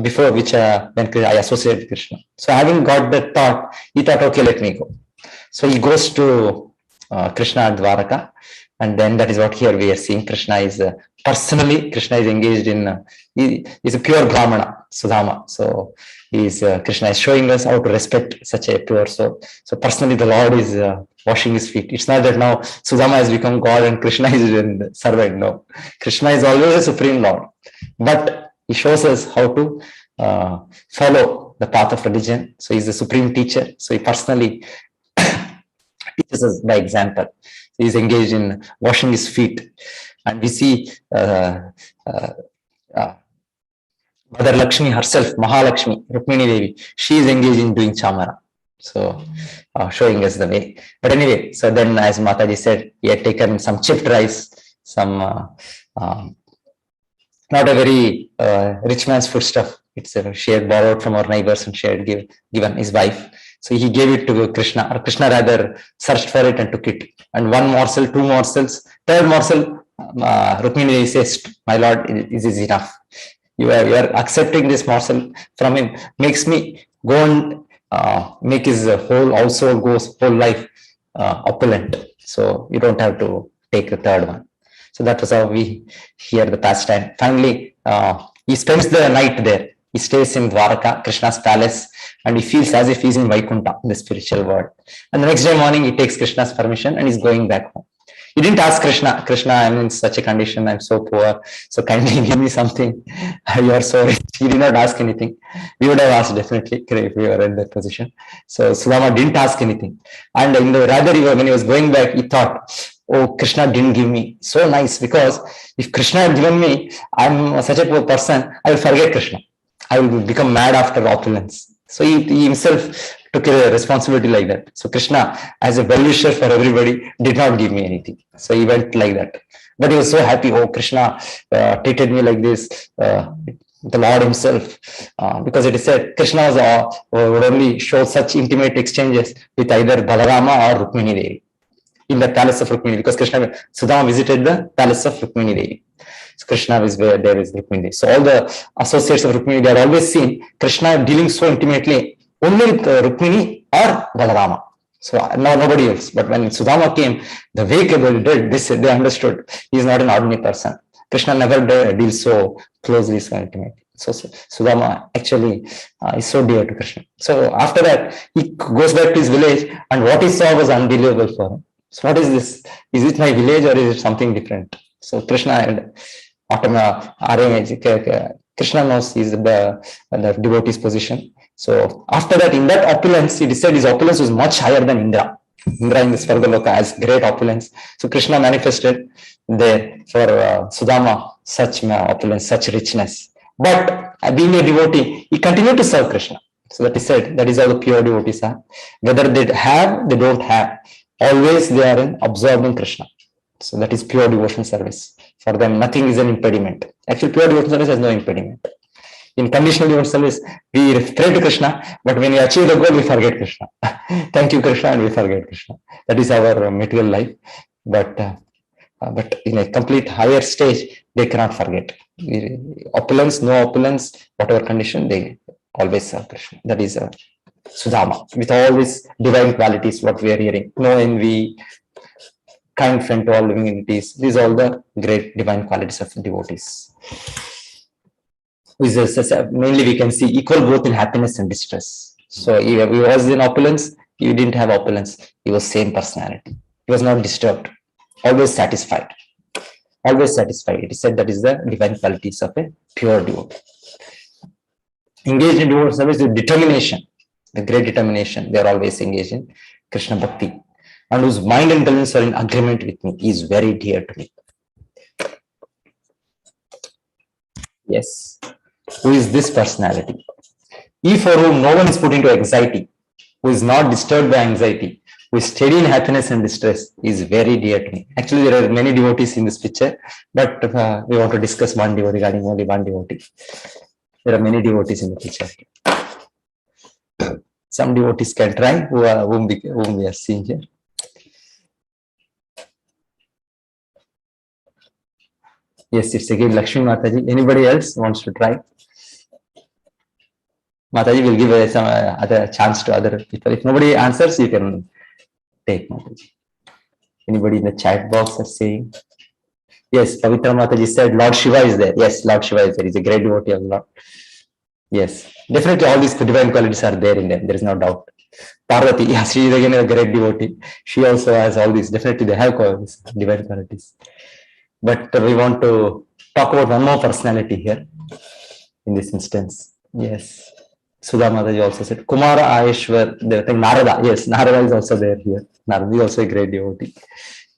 before which when I associated with Krishna. So having got that thought, he thought, okay, let me go. So he goes to Krishna at Dwaraka, and then that is what here we are seeing. Krishna is personally, Krishna is engaged in, he is a pure Brahmana, Sudama. So Krishna is showing us how to respect such a pure soul. So personally, the Lord is washing his feet. It's not that now Sudama has become God and Krishna is a servant. No, Krishna is always a supreme Lord. But he shows us how to follow the path of religion. So he's the supreme teacher. So he personally teaches us by example. He's engaged in washing his feet. And we see Mother Lakshmi herself, Mahalakshmi, Rukmini Devi, she is engaged in doing chamara. So showing us the way. But anyway, so then as Mataji said, he had taken some chipped rice, some not a very rich man's foodstuff. She had borrowed from her neighbors and she had given his wife. So he gave it to Krishna, or Krishna rather searched for it and took it. And one morsel, two morsels, third morsel, Rukmini Devi says, my lord, this is enough. You are accepting this morsel from him, makes me go and make his whole household, whole life opulent. So you don't have to take the third one. So that was how we hear the pastime. Finally, he spends the night there. He stays in Dwaraka, Krishna's palace, and he feels as if he's in Vaikuntha, the spiritual world. And the next day morning, he takes Krishna's permission and he's going back home. He didn't ask Krishna, I'm in such a condition, I'm so poor, so kindly give me something. You are so rich. He did not ask anything. We would have asked definitely if we were in that position. So Sudama didn't ask anything. And when he was going back, he thought, oh, Krishna didn't give me. So nice, because if Krishna had given me, I'm such a poor person, I will forget Krishna. I will become mad after opulence. So he himself took a responsibility like that. So Krishna, as a well-wisher for everybody, did not give me anything. So he went like that. But he was so happy. Oh, Krishna treated me like this. The Lord himself, because it is said Krishna would only show such intimate exchanges with either Balarama or Rukmini Devi in the palace of Rukmini, because Sudama visited the palace of Rukmini Devi. So Krishna is where there is Rukmini Devi. So all the associates of Rukmini, they had always seen Krishna dealing so intimately only with Rukmini or Balarama. So now nobody else. But when Sudama came, the way Kabir did this, they understood he is not an ordinary person. Krishna never deals so closely, so intimately. So Sudama actually is so dear to Krishna. So after that, he goes back to his village, and what he saw was unbelievable for him. So what is this? Is it my village or is it something different? So Krishna had Krishna knows he is the devotee's position. So after that, in that opulence, he decided his opulence was much higher than Indra. Indra in the Svargaloka has great opulence. So Krishna manifested there for Sudama such opulence, such richness. But being a devotee, he continued to serve Krishna. So that is said, that is how the pure devotees are. Whether they have, they don't have. Always they are in absorbing Krishna. So that is pure devotion service. For them, nothing is an impediment. Actually, pure devotion service has no impediment. In conditional devotion service, we pray to Krishna, but when we achieve the goal, we forget Krishna. Thank you, Krishna, and we forget Krishna. That is our material life. But in a complete higher stage, they cannot forget. Opulence, no opulence, whatever condition, they always serve Krishna. That is Sudama, with all these divine qualities, what we are hearing. No envy, kind friend to all living entities. These are all the great divine qualities of devotees. Mainly we can see equal growth in happiness and distress. So he was in opulence, he didn't have opulence. He was same personality. He was not disturbed. Always satisfied. Always satisfied. It is said that is the divine qualities of a pure devotee. Engaged in devotional service with determination, the great determination. They are always engaged in Krishna Bhakti. And whose mind and intelligence are in agreement with me. He is very dear to me. Yes. Who is this personality? He for whom no one is put into anxiety, who is not disturbed by anxiety, who is steady in happiness and distress, is very dear to me. Actually, there are many devotees in this picture, but we want to discuss one devotee, regarding only one devotee. There are many devotees in the picture. Some devotees can try, whom we are seeing here. Yes, it's again Lakshmi Mataji. Anybody else wants to try? Mataji will give some other chance to other people. If nobody answers, you can take Mataji. Anybody in the chat box are saying? Yes, Pavitra Mataji said Lord Shiva is there. Yes, Lord Shiva is there. He's a great devotee of Lord. Yes, definitely all these divine qualities are there in them. There is no doubt. Parvati, yes, she is again a great devotee. She also has all these. Definitely they have qualities, divine qualities. But we want to talk about one more personality here in this instance. Yes. Sudha Mataji also said Kumara Ayeshwar, I think Narada. Yes, Narada is also there here. Narada is also a great devotee.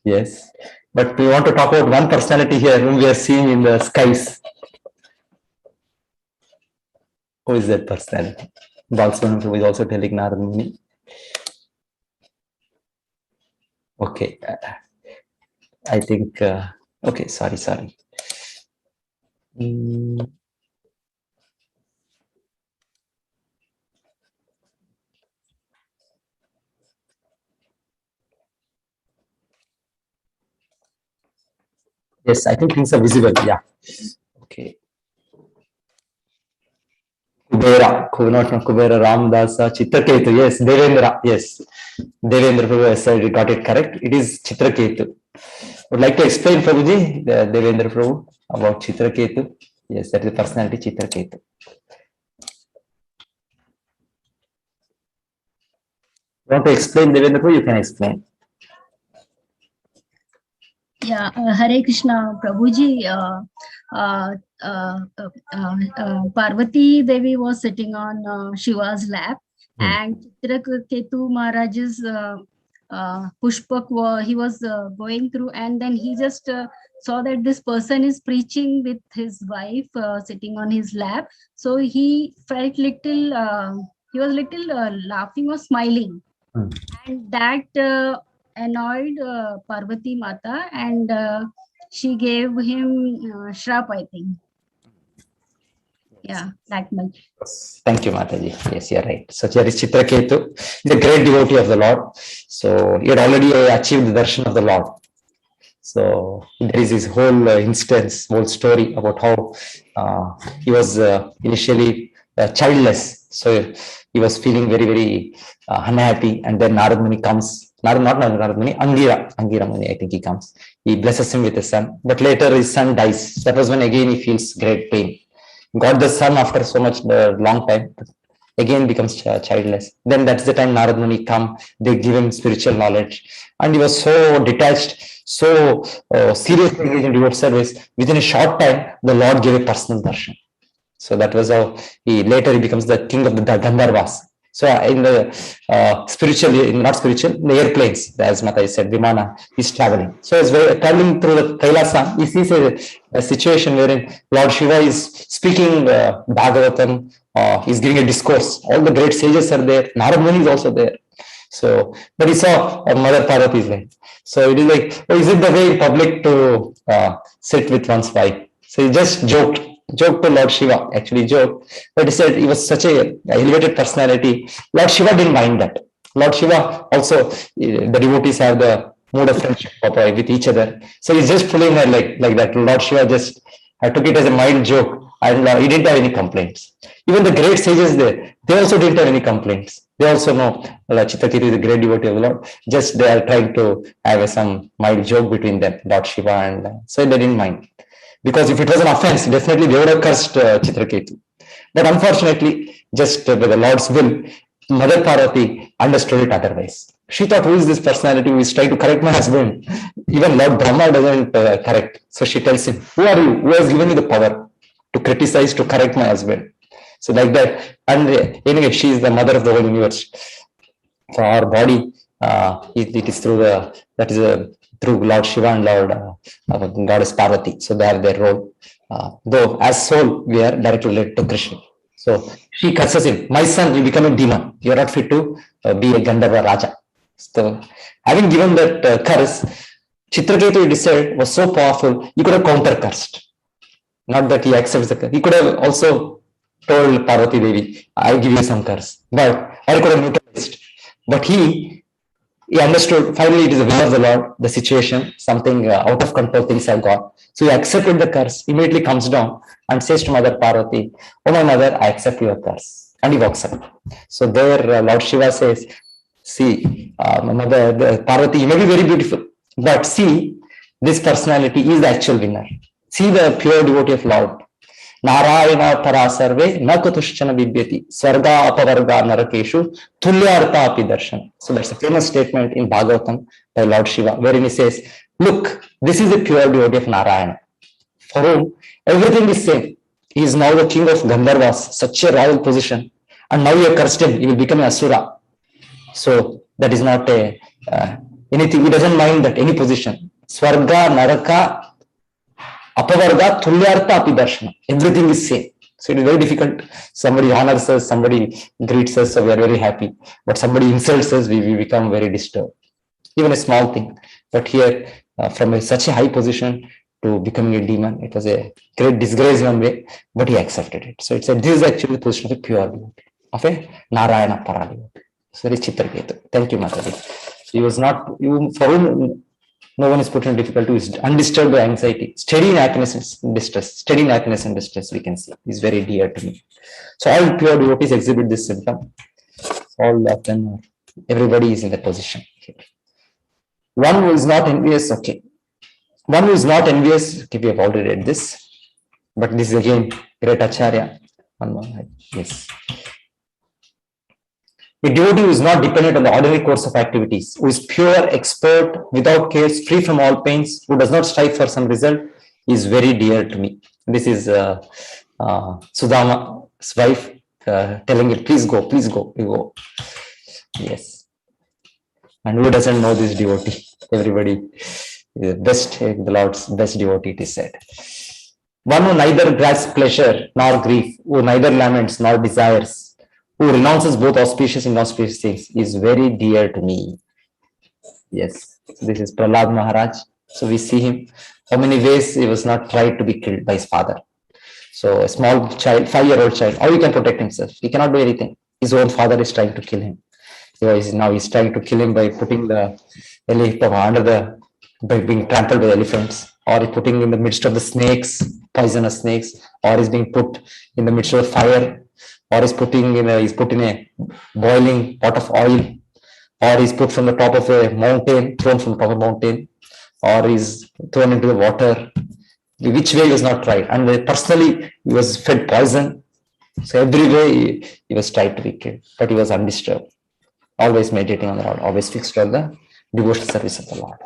Yes. But we want to talk about one personality here whom we are seeing in the skies. Who is that personality? Balswan is also telling Narada Muni. Okay. I think, okay, sorry. Yes, I think things are visible. Yeah. Okay. Kubera, Ramdasa, Chitraketu. Yes, Devendra. Yes, Devendra Prabhu said, got it correct. It is Chitraketu. Would like to explain, Prabhuji, Devendra Prabhu, about Chitraketu. Yes, that is the personality Chitraketu. Want to explain, Devendra Prabhu? You can explain. Yeah, Hare Krishna, Prabhuji. Parvati Devi was sitting on Shiva's lap, and Chitraketu Maharaj's Pushpak, he was going through, and then he just saw that this person is preaching with his wife sitting on his lap. So he felt little, he was little laughing or smiling, and that annoyed Parvati Mata, and she gave him shrap, I think. Yeah, that much. Thank you, Mataji. Yes, you're right. So here is Chitraketu, the great devotee of the Lord. So he had already achieved the darshan of the Lord. So there is this whole instance, whole story about how he was initially childless. So he was feeling very, very unhappy. And then Narad Muni comes. Not Narad Muni, Angira Muni, I think he comes. He blesses him with a son. But later his son dies. That was when again he feels great pain. Got the son after so much long time. Again becomes childless. Then that's the time Narad Muni come. They give him spiritual knowledge. And he was so detached, so seriously engaged in devote service. Within a short time, the Lord gave a personal darshan. So that was how he becomes the king of the Gandharvas. So in the in the airplanes, as Mataji said, Vimana, he's traveling. So he's traveling through the Kailasa. He sees a situation wherein Lord Shiva is speaking Bhagavatam, he's giving a discourse. All the great sages are there. Narad Muni is also there. So, but he saw Mother Parvati's life. So it is like, is it the way in public to sit with one's wife? So he just joked to Lord Shiva, actually joked, but he said he was such a elevated personality. Lord Shiva didn't mind that. Lord Shiva also, the devotees have the mood of friendship with each other. So he's just pulling her like that. Lord Shiva just took it as a mild joke, and he didn't have any complaints. Even the great sages there, they also didn't have any complaints. They also know Chitraketu is a great devotee of the Lord. Just they are trying to have some mild joke between them, Lord Shiva, and so they didn't mind. Because if it was an offense, definitely they would have cursed Chitraketu. But unfortunately, just by the Lord's will, Mother Parvati understood it otherwise. She thought, who is this personality who is trying to correct my husband? Even Lord Brahma doesn't correct. So she tells him, who are you? Who has given you the power to criticize, to correct my husband? So like that. And anyway, she is the mother of the whole universe. For our body, it is through through Lord Shiva and Lord Goddess Parvati. So they have their role. Though as soul, we are directly related to Krishna. So she curses him. My son, you become a demon. You are not fit to be a Gandharva Raja. So having given that curse, Chitraketu, it is said, was so powerful, he could have counter-cursed. Not that he accepts the curse. He could have also told Parvati Devi, I give you some curse. But I could have neutralized. But he understood, finally it is the will of the Lord, the situation, something out of control, things have gone. So he accepted the curse, immediately comes down and says to Mother Parvati, oh my mother, I accept your curse. and he walks up. So there Lord Shiva says, see, Mother Parvati, you may be very beautiful, but see, this personality is the actual winner. See the pure devotee of Lord. Narayana Parasarve Nakatushchana Vibhyati Swarga Apavarga Narakeshu Tulyartha Api Darshan. So that's a famous statement in Bhagavatam by Lord Shiva, wherein he says, look, this is the pure devotee of Narayana, for whom everything is same. He is now the king of Gandharvas, such a royal position, and now you have cursed him, he will become an Asura. So that is not a anything, he doesn't mind that any position. Swarga, Naraka, Apavarga, Tulyartha, Api Darshana. Everything is same. So it is very difficult. Somebody honors us, somebody greets us, so we are very happy. But somebody insults us, we become very disturbed. Even a small thing. But here, from such a high position to becoming a demon, it was a great disgrace in one way, but he accepted it. So it's a, this is actually the position of a pure devotee, of a Narayana Paradevotee. So very Chitraketu. Thank you, Mataji. He was not, you, for whom no one is put in difficulty, is undisturbed by anxiety, steady in happiness and distress, steady in happiness and distress, we can see, is very dear to me. So all pure devotees exhibit this symptom. All of them, everybody is in that position. One who is not envious, okay. One who is not envious, okay, we have already read this, but this is again great Acharya. One more, yes. A devotee who is not dependent on the ordinary course of activities, who is pure, expert, without cares, free from all pains, who does not strive for some result, is very dear to me. This is Sudama's wife telling it, please go, you go. Yes. And who doesn't know this devotee? Everybody is the best, the Lord's best devotee, it is said. One who neither grasps pleasure nor grief, who neither laments nor desires, who renounces both auspicious and inauspicious things, is very dear to me. Yes, so this is Prahlad Maharaj. So we see him, how many ways he was not tried to be killed by his father. So a small child, 5-year-old child, how he can protect himself? He cannot do anything. His own father is trying to kill him. So now he's trying to kill him by putting the elephant under the, by being trampled by elephants, or he's putting in the midst of the snakes, poisonous snakes, or he's being put in the midst of fire, or he's put in a boiling pot of oil, or he's put from the top of a mountain, thrown from the top of a mountain, or he's thrown into the water. Which way he was not tried, and personally he was fed poison. So every way he was tried to be killed, but he was undisturbed, always meditating on the Lord, always fixed on the devotional service of the Lord.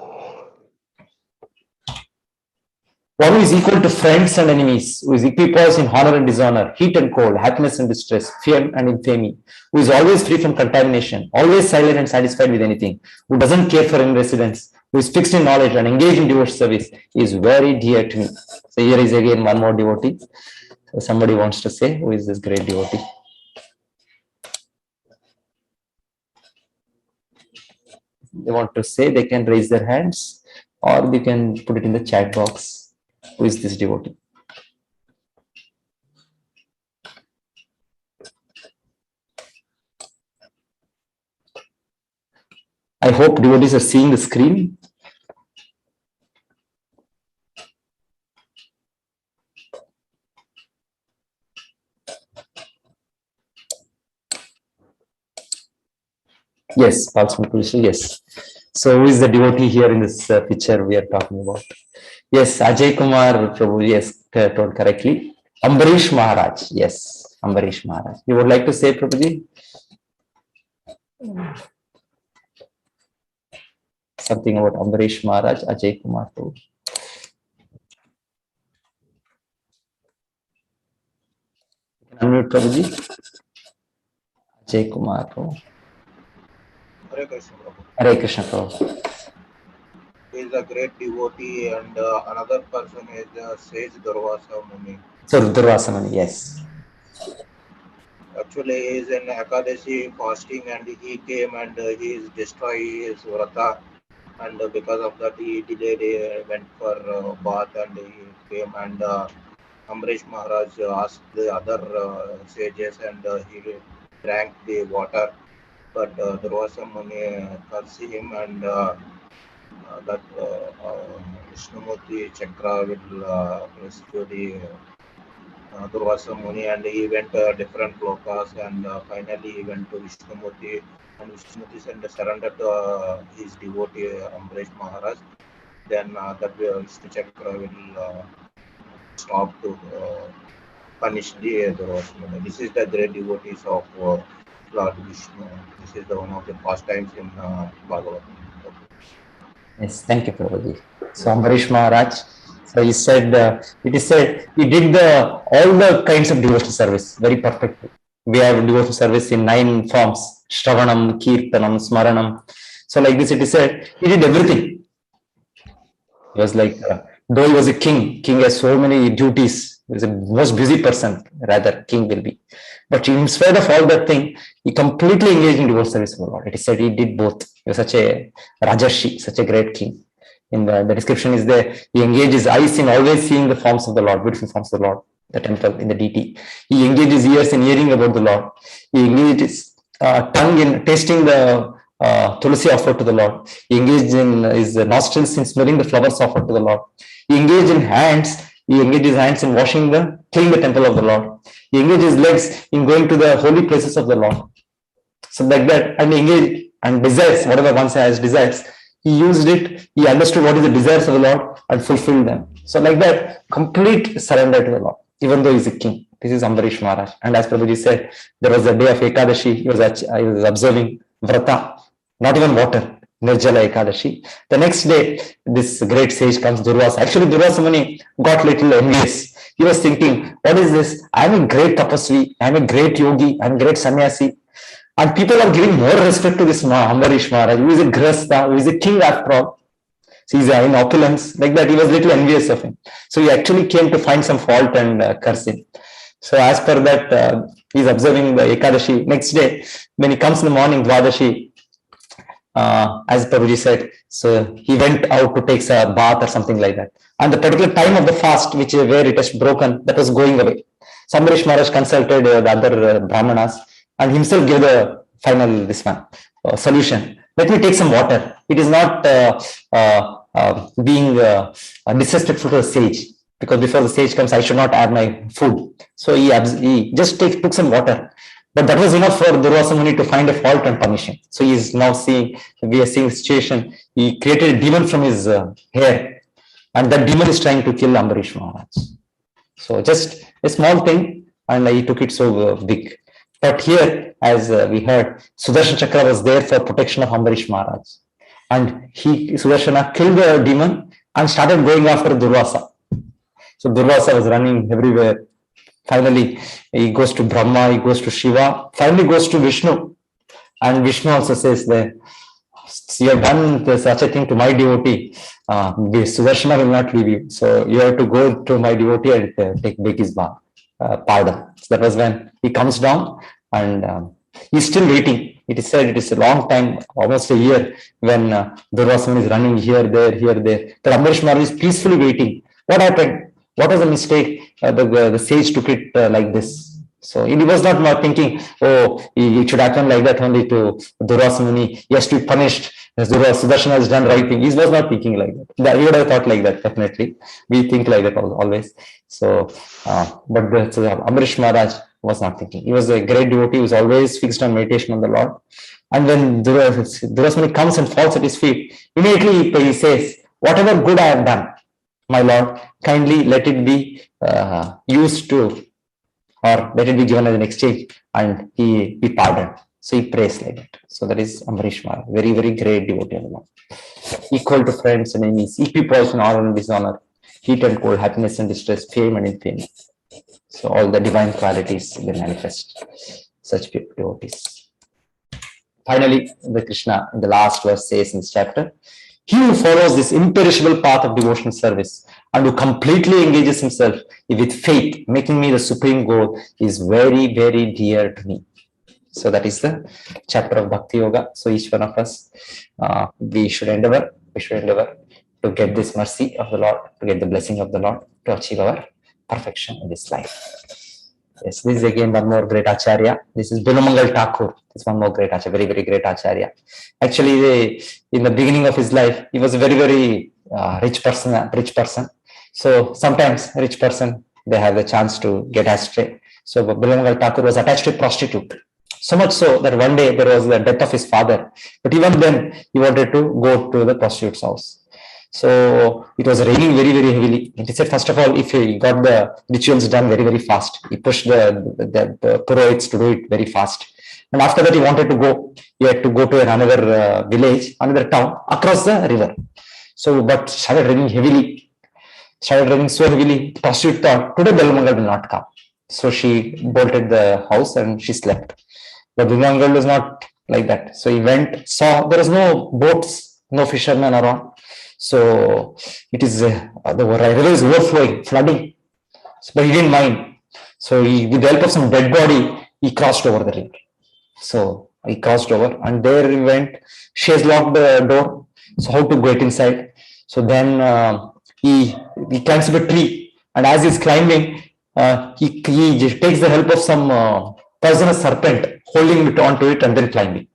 One who is equal to friends and enemies, who is equipoised in honor and dishonor, heat and cold, happiness and distress, fear and infamy, who is always free from contamination, always silent and satisfied with anything, who doesn't care for any residence, who is fixed in knowledge and engaged in devotional service, is very dear to me. So here is again one more devotee. So somebody wants to say, who is this great devotee? They want to say, they can raise their hands, or they can put it in the chat box. Who is this devotee? I hope devotees are seeing the screen. Yes, yes. So who is the devotee here in this picture we are talking about? Yes, Ajay Kumar Prabhu, yes, told correctly. Ambarish Maharaj, yes, Ambarish Maharaj. You would like to say, Prabhuji? Something about Ambarish Maharaj, Ajay Kumar Prabhu. Unmute Prabhuji. Ajay Kumar Prabhu. Hare Krishna Prabhu. Hare Krishna Prabhu. He is a great devotee, and another person is Sage Durvasa Muni. So Durvasa Muni, yes. Actually, he is in Ekadashi fasting, and he came and he is destroy his vrata, and because of that he delayed. He went for bath, and he came, and Ambarish Maharaj asked the other sages, and he drank the water, but Durvasa Muni cursed him, and that Vishnumurti Chakra will rescue the Durvasa Muni, and he went different lokas, and finally he went to Vishnumurti, and Vishnumurti surrendered to his devotee Ambaresh Maharaj. Then that Vishnu Chakra will stop to punish the Durvasa Muni. This is the great devotees of Lord Vishnu. This is the one of the pastimes in Bhagavatam. Yes, thank you, Prabhuji. So Ambarish Maharaj, so he said, it is said, he did all the kinds of devotional service very perfectly. We have devotional service in 9 forms: Shravanam, Kirtanam, Smaranam. So like this, it is said, he did everything. He was like, though he was a king has so many duties. He was a most busy person, rather king will be. But in spite of all that thing, he completely engaged in devotional service for the Lord. It is said he did both. He was such a Rajarshi, such a great king. In the description is there, he engaged his eyes in always seeing the forms of the Lord, beautiful forms of the Lord, the temple, in the deity. He engaged his ears in hearing about the Lord. He engaged his tongue in tasting the tulsi offered to the Lord. He engaged in his nostrils in smelling the flowers offered to the Lord. He engaged in hands. He engaged his hands in cleaning the temple of the Lord. He engaged his legs in going to the holy places of the Lord. So like that, and he engaged and desires, whatever one has desires, he used it. He understood what is the desires of the Lord and fulfilled them. So like that, complete surrender to the Lord, even though he is a king. This is Ambarish Maharaj. And as Prabhuji said, there was a day of Ekadashi. He was observing Vrata, not even water, Nirjala Ekadashi. The next day, this great sage comes, Durvasa. Actually, Durvasa Muni got little envious. He was thinking, what is this? I am a great tapasvi. I am a great yogi. I am a great sannyasi. And people are giving more respect to this Ambarish Maharaj, who is a grasta, who is a king after all. So he's in opulence. Like that, he was little envious of him. So he actually came to find some fault and curse him. So as per that, he's observing the Ekadashi. Next day, when he comes in the morning, Dwadashi, as Prabhuji said, so he went out to take a bath or something like that. And the particular time of the fast, where it was broken, that was going away. So Ambarish Maharaj consulted the other Brahmanas and himself gave the final solution. Let me take some water. It is not being disrespectful to the sage, because before the sage comes, I should not add my food. So he just took some water. But that was enough for Durvasa Muni to find a fault and punish him. So he is now we are seeing the situation. He created a demon from his hair, and that demon is trying to kill Ambarish Maharaj. So just a small thing, and he took it so big. But here, as we heard, Sudarshan Chakra was there for protection of Ambarish Maharaj. And Sudarshana killed the demon and started going after Durvasa. So Durvasa was running everywhere. Finally, he goes to Brahma, he goes to Shiva, finally goes to Vishnu. And Vishnu also says that you have done such a thing to my devotee, Sudarshana will not leave you. So you have to go to my devotee and beg his pardon. So that was when he comes down, and he's still waiting. It is said it is a long time, almost a year, when Durvasa Muni is running here, there. But Ambarish Maharaj is peacefully waiting. What happened? What was the mistake? The sage took it like this. So he was not thinking, oh, it should happen like that only to Durvasa Muni. He has to be punished. Sudarshana has done right thing. He was not thinking like that. We would have thought like that, definitely. We think like that always. So, but Ambarish Maharaj was not thinking. He was a great devotee. He was always fixed on meditation on the Lord. And when Durvasa Muni comes and falls at his feet, immediately he says, whatever good I have done, my Lord, kindly let it be used to, or let it be given as an exchange, and he be pardoned. So he prays like that. So that is Ambarish Maharaj, very, very great devotee of the Lord. Equal to friends and enemies, equipoise in honor and dishonor, heat and cold, happiness and distress, fame and infamy. So all the divine qualities will manifest such devotees. Finally, the Krishna in the last verse says in this chapter, he who follows this imperishable path of devotional service and who completely engages himself with faith, making me the supreme goal, is very, very dear to me. So that is the chapter of Bhakti Yoga. So each one of us, we should endeavor to get this mercy of the Lord, to get the blessing of the Lord, to achieve our perfection in this life. Yes, this is again one more great Acharya. This is Binumangal Thakur. This is one more great Acharya, very, very great Acharya. Actually, in the beginning of his life, he was a very, very rich person. So sometimes a rich person they have the chance to get astray. So Bilamangal Thakur was attached to a prostitute. So much so that one day there was the death of his father. But even then, he wanted to go to the prostitute's house. So it was raining very, very heavily. And he said, first of all, if he got the rituals done very, very fast, he pushed the Purohits to do it very fast. And after that, he wanted to go. He had to go to another village, another town across the river. So, but started raining heavily. Started raining so heavily. Prostitute thought, today Bilamangal will not come. So she bolted the house and she slept. But Bilamangal was not like that. So he went, saw there was no boats, no fishermen around. So it is the river is overflowing, flooding. But he didn't mind. So he, with the help of some dead body, he crossed over the river. So he crossed over, and there he went. She has locked the door. So how to get inside? So then he climbs up a tree, and as he's climbing, he takes the help of some poisonous serpent, holding it onto it, and then climbing,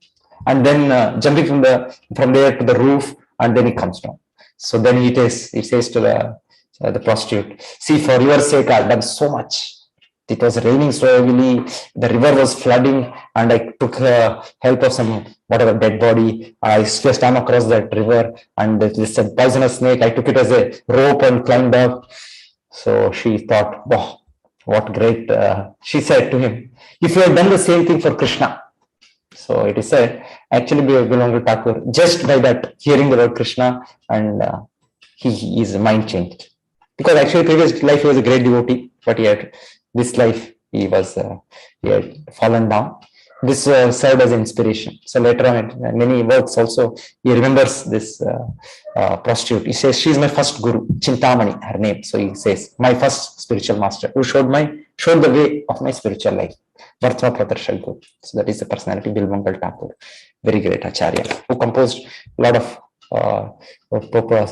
and then jumping from there to the roof, and then he comes down. So then he says to the prostitute, see, for your sake, I've done so much. It was raining so heavily, the river was flooding, and I took help of some whatever dead body. I swam across that river, and this poisonous snake, I took it as a rope and climbed up. So she thought, wow, what great. She said to him, if you had done the same thing for Krishna. So it is said, actually, Bilamangal Thakur, just by that, hearing the word Krishna, and his mind changed. Because actually, previous life he was a great devotee, but he had this life he had fallen down. This served as an inspiration. So later on, in many works also, he remembers this prostitute. He says, she is my first guru, Chintamani, her name. So he says, my first spiritual master who showed the way of my spiritual life. Vartma Pradarshak Guru. So that is the personality, Bilamangal Thakur, very great Acharya, who composed a lot of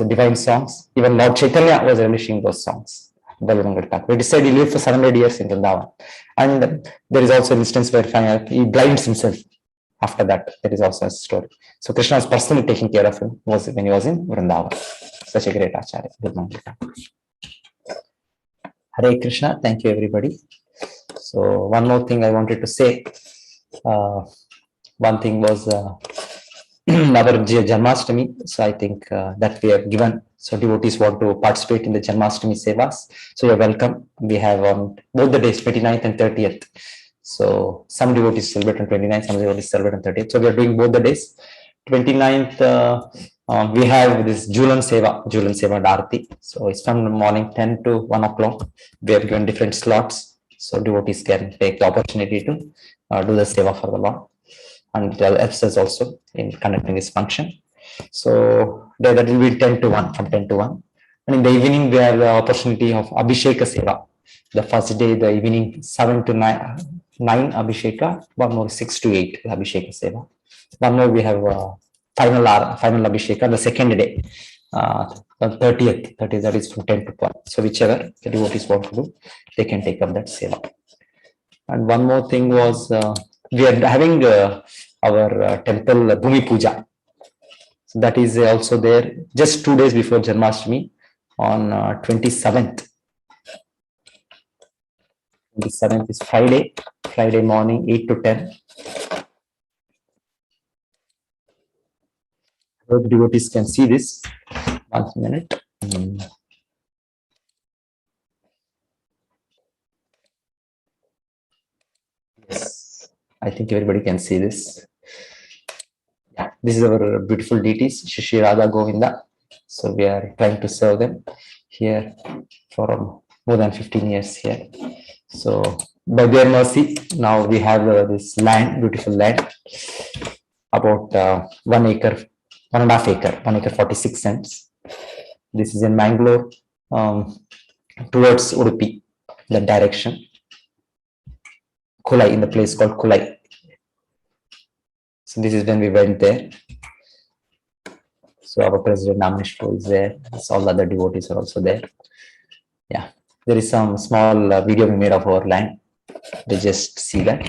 divine songs. Even Lord Chaitanya was relishing those songs. Bilamangal Thakur. It is said he lived for 700 years in Vrindavan. And there is also an instance where he blinds himself. After that, there is also a story. So Krishna was personally taking care of him when he was in Vrindavan. Such a great Acharya, Bilamangal Thakur. Hare Krishna. Thank you, everybody. So one more thing I wanted to say. One thing was our Janmashtami. So I think that we have given. So devotees want to participate in the Janmashtami Sevas. So you're welcome. We have on both the days, 29th and 30th. So some devotees celebrate on 29th, some devotees celebrate on 30th. So we are doing both the days. 29th, we have this Julan Seva Darti. So it's from the morning 10 to 1 o'clock. We have given different slots. So devotees can take the opportunity to do the Seva for the Lord. And it helps us also in conducting this function. So that will be 10 to 1, from 10 to 1. And in the evening, we have the opportunity of Abhisheka Seva. The first day, the evening, 7 to 9 Abhisheka, one more 6 to 8 Abhisheka Seva. One more, we have final Abhisheka, the second day, the 30th, that is from 10 to 12. So whichever the devotees want to do, they can take up that Seva. And one more thing was, we are having our temple Bhumi Puja. So that is also there just 2 days before Janmashtami on 27th. 27th is Friday morning, 8 to 10. Hope devotees can see this. 1 minute. Yes, I think everybody can see this. Yeah, this is our beautiful deities, Shishi Radha Govinda. So we are trying to serve them here for more than 15 years here. So by their mercy, now we have this land, beautiful land, about 1 acre, 1.5 acre, 1 acre 46 cents. This is in Mangalore, towards Udupi, that direction. Kulai, in the place called Kulai. So this is when we went there. So our president Namnishpo is there. So all the other devotees are also there. Yeah, there is some small video we made of our land. They just see that.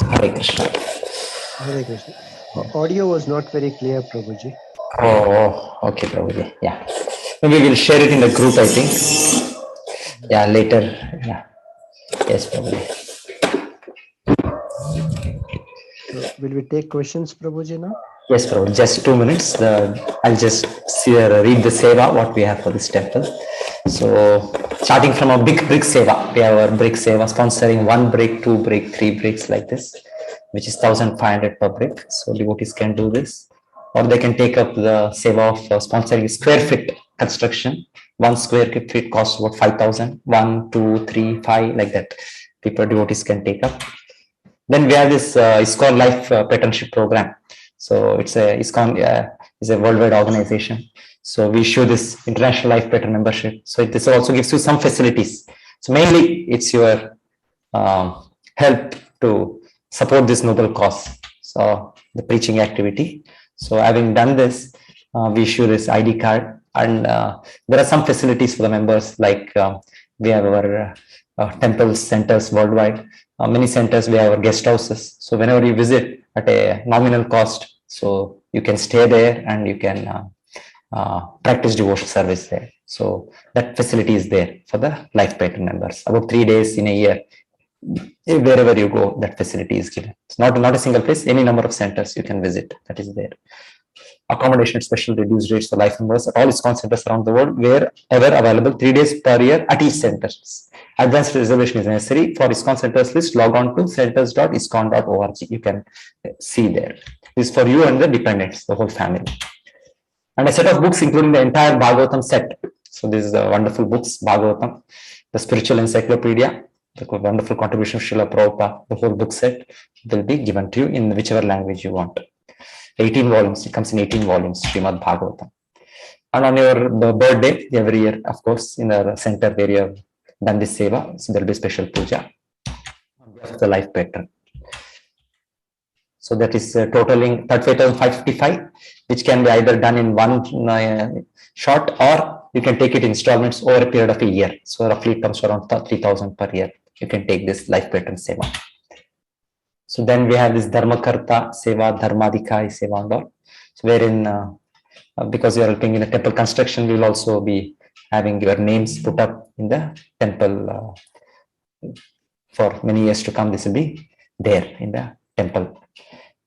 Hare Krishna. Hare Krishna. Audio was not very clear, Prabhuji. Oh, okay, Prabhuji. Yeah. Maybe we'll share it in the group, I think. Yeah, later. Yeah. Yes, Prabhuji. So will we take questions, Prabhuji, now? Yes, Prabhuji. Just 2 minutes. I'll just read the seva, what we have for this temple. So, starting from a big brick seva, we have our brick seva sponsoring 1 brick, 2 brick, 3 bricks like this, which is 1,500 per brick. So, devotees can do this. Or they can take up the seva of sponsoring square feet construction. 1 square feet costs about 5,000. 1, 2, 3, 5, like that. People, devotees can take up. Then we have this ISKCON Life Patronship Program. So it's a ISKCON is a worldwide organization. So we issue this International Life Patron membership. So this also gives you some facilities. So mainly it's your help to support this noble cause. So the preaching activity. So having done this, we issue this ID card, and there are some facilities for the members, like we have our temples, centers worldwide. Many centers, we have our guest houses. So whenever you visit at a nominal cost, so you can stay there and you can practice devotional service there. So that facility is there for the Life Patron members. About 3 days in a year, wherever you go, that facility is given. It's not a single place, any number of centers you can visit, that is there. Accommodation at special reduced rates for life members at all ISKCON centers around the world, wherever available, 3 days per year at each center. Advanced reservation is necessary. For ISKCON centers list, log on to centers.iscon.org. You can see there. This is for you and the dependents, the whole family. And a set of books including the entire Bhagavatam set. So this is the wonderful books, Bhagavatam, the spiritual encyclopedia, the wonderful contribution of Srila Prabhupada, the whole book set will be given to you in whichever language you want. 18 volumes, it comes in 18 volumes, Srimad Bhagavatam. And on your birthday, every year, of course, in the center where you have done this seva, so there will be special puja. on behalf of the life patron. So that is totaling 35,555, which can be either done in one shot, or you can take it in installments over a period of a year. So roughly it comes to around 3,000 per year. You can take this life patron seva. So then we have this Dharmakarta seva, Dharmadhikari seva and all. So wherein because you are helping in the temple construction, we will also be having your names put up in the temple for many years to come. This will be there in the temple.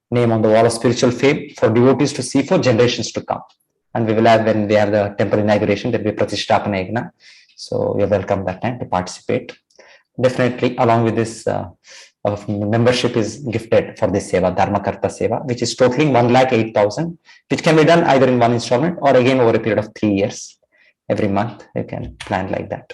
Name on the wall of spiritual fame for devotees to see for generations to come. And we will have, when we have the temple inauguration, there will be Pratishtapana Yagna. So you're welcome that time to participate. Definitely, along with this, membership is gifted for this seva, Dharmakarta seva, which is totaling 1,08,000, which can be done either in one installment or again over a period of 3 years. Every month, you can plan like that.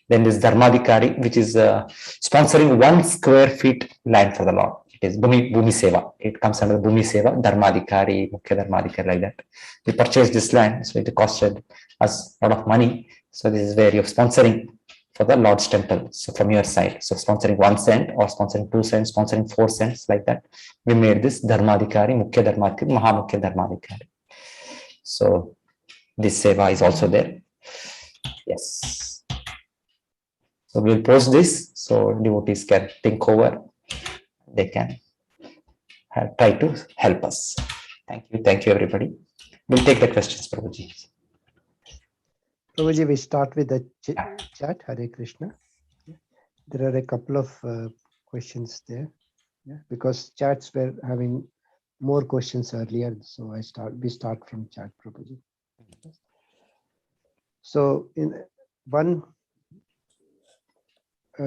Then this Dharmadhikari, which is sponsoring 1 square feet land for the Lord. It is Bhumi Seva. It comes under Bhumi Seva, Dharmadhikari, Mukhya Dharmadhikari, like that. We purchased this land, so it costed us a lot of money. So this is where you're sponsoring for the Lord's temple. So from your side, so sponsoring 1 cent or sponsoring 2 cents, sponsoring 4 cents, like that. We made this Dharmadhikari, Mukhya Dharmadhikari, Mahamukhya Dharmadhikari. So this seva is also there. Yes. So we'll post this so devotees can think over. They can try to help us. Thank you, everybody. We'll take the questions, Prabhuji. Prabhuji, we start with the chat. Hare Krishna. There are a couple of questions there, because chats were having more questions earlier. So we start from chat, Prabhuji. So in one